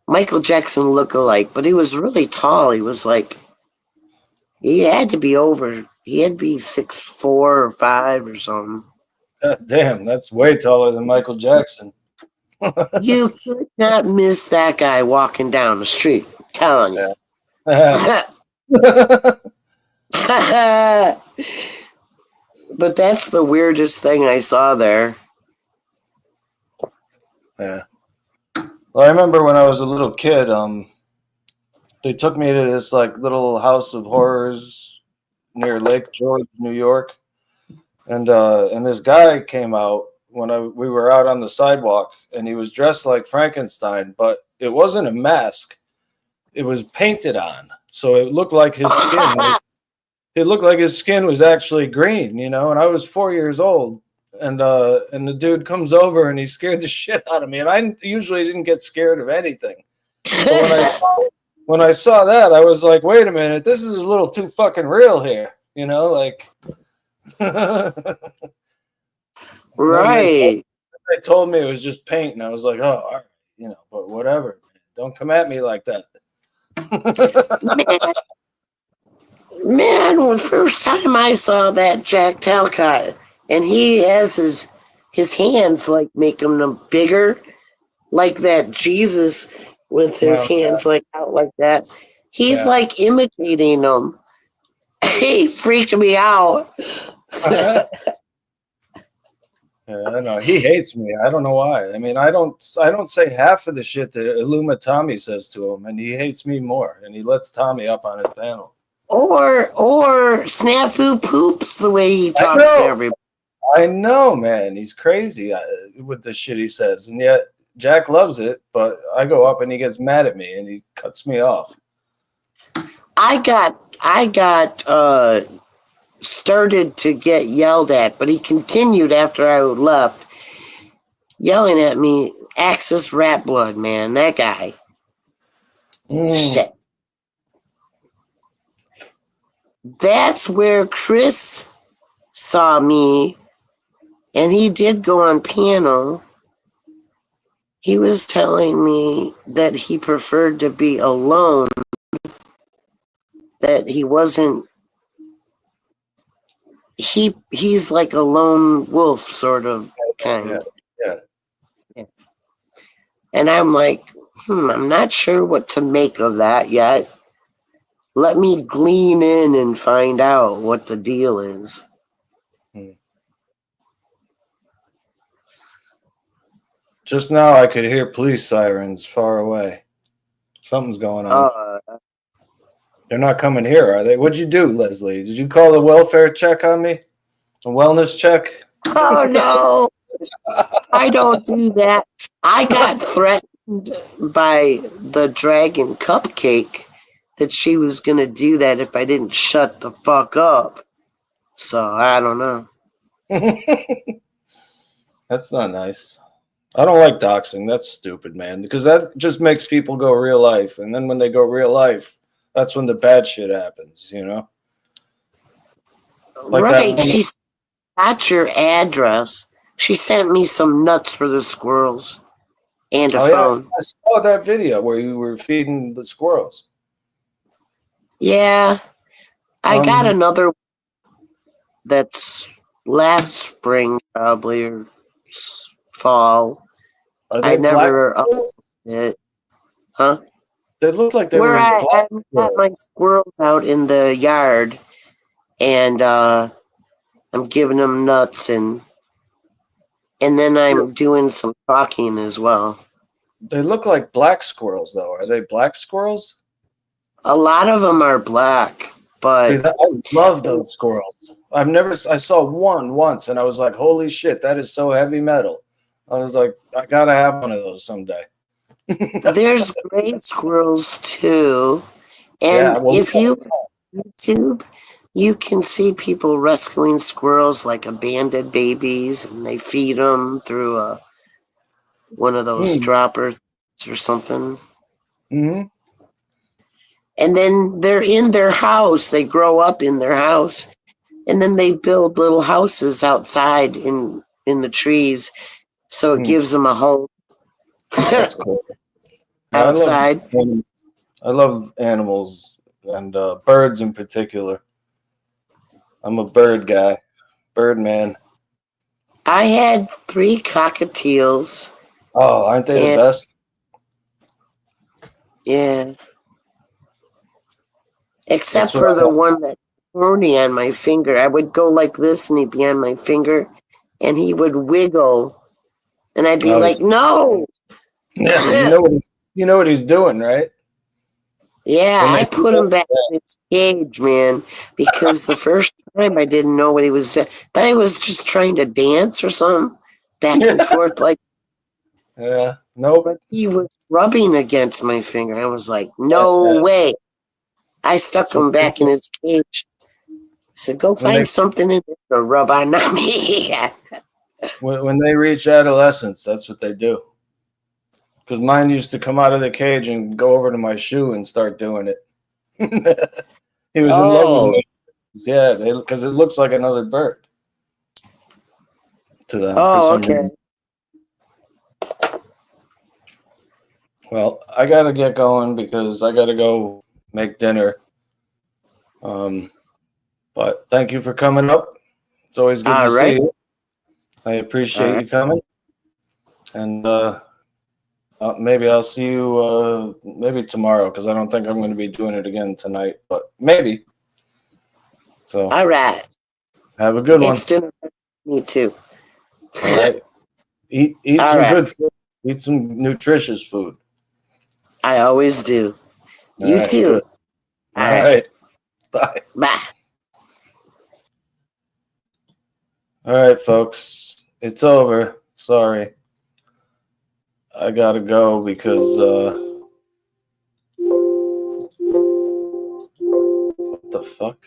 Michael Jackson look-alike, but he was really tall. He was like, he had to be 6'4" or 5" or something. Damn, that's way taller than Michael Jackson. You could not miss that guy walking down the street. I'm telling you. But that's the weirdest thing I saw there. Yeah. Well, I remember when I was a little kid, they took me to this like little house of horrors near Lake George, New York, and this guy came out when we were out on the sidewalk, and he was dressed like Frankenstein, but it wasn't a mask; it was painted on, so it looked like his skin. It looked like his skin was actually green, you know. And I was 4 years old. And the dude comes over and he scared the shit out of me. And I usually didn't get scared of anything. But when I saw that, I was like, wait a minute, this is a little too fucking real here. You know, like Right. They told me it was just paint, and I was like, oh, all right, you know, but whatever. Don't come at me like that. Man, the first time I saw that Jack Talcott, and he has his hands like make them bigger, like that Jesus with his hands like out like that. He's like imitating them. He freaked me out. Yeah, I know. He hates me. I don't know why. I mean, I don't say half of the shit that Illuma Tommy says to him, and he hates me more, and he lets Tommy up on his panel. Or Snafu poops the way he talks to everybody. I know, man. He's crazy with the shit he says, and yet Jack loves it. But I go up and he gets mad at me and he cuts me off. I got started to get yelled at, but he continued after I left, yelling at me. Axis Rat Blood, man, that guy. Shit. That's where Chris saw me, and he did go on piano. He was telling me that he preferred to be alone, that he wasn't. He's like a lone wolf sort of kind. Yeah. And I'm like, I'm not sure what to make of that yet. Let me glean in and find out what the deal is. Just now I could hear police sirens far away. Something's going on. They're not coming here, are they? What'd you do, Leslie? Did you call a welfare check on me? A wellness check? Oh, no. I don't do that. I got threatened by the Dragon Cupcake that she was going to do that if I didn't shut the fuck up. So, I don't know. That's not nice. I don't like doxing. That's stupid, man, because that just makes people go real life. And then when they go real life, that's when the bad shit happens, you know? Like right. that. She's got your address. She sent me some nuts for the squirrels and a Oh yeah, phone. I saw that video where you were feeding the squirrels. Yeah, I got Um, another that's last spring probably or fall. are I they black never squirrels? updated it. Huh? They look like they Where were I black got squirrels. my squirrels out in the yard and I'm giving them nuts and then I'm doing some talking as well. They look like black squirrels, though. Are they black squirrels? A lot of them are black, See, but I love those squirrels. I saw one once, and I was like, "Holy shit, that is so heavy metal." I was like, "I gotta have one of those someday." there's gray squirrels too. Yeah, And well, if you YouTube, you can see people rescuing squirrels like abandoned babies, and they feed them through one of those droppers or something. mm-hmm. And then they're in their house. They grow up in their house, and then they build little houses outside in the trees, so it gives them a home That's cool. Yeah, outside. I love animals and birds in particular. I'm a bird guy, bird man. I had 3 cockatiels, Oh, aren't they the and best? yeah, except That's what for I the one that horny on my finger. I would go like this, and he'd be on my finger, and he would wiggle, and I'd be Oh, like, "No!" yeah, you know what he's doing, right? Yeah, When I they put him back in his cage, man, because the first time I didn't know what he was. Thought he was just trying to dance or something, back and forth like. Yeah, nope. But he was rubbing against my finger. I was like, "No Yeah. way!" I stuck That's what him back in his cage. I said, "Go when find something in there to rub on me." when they reach adolescence, that's what they do. Because mine used to come out of the cage and go over to my shoe and start doing it. He was in love with Oh, me. Yeah, because it looks like another bird to them for oh, some okay. reason. Well, I gotta get going because I gotta go make dinner. But thank you for coming up. It's always good All to see right. you. I All appreciate right. you coming, and maybe I'll see you maybe tomorrow because I don't think I'm going to be doing it again tonight, but maybe. So All right. have a good one. It's dinner. Me too. All right, eat All some right. good food. Eat some nutritious food. I always do. All You right, too. good. All right, bye. Bye. All right, folks, it's over. Sorry, I gotta go because what the fuck?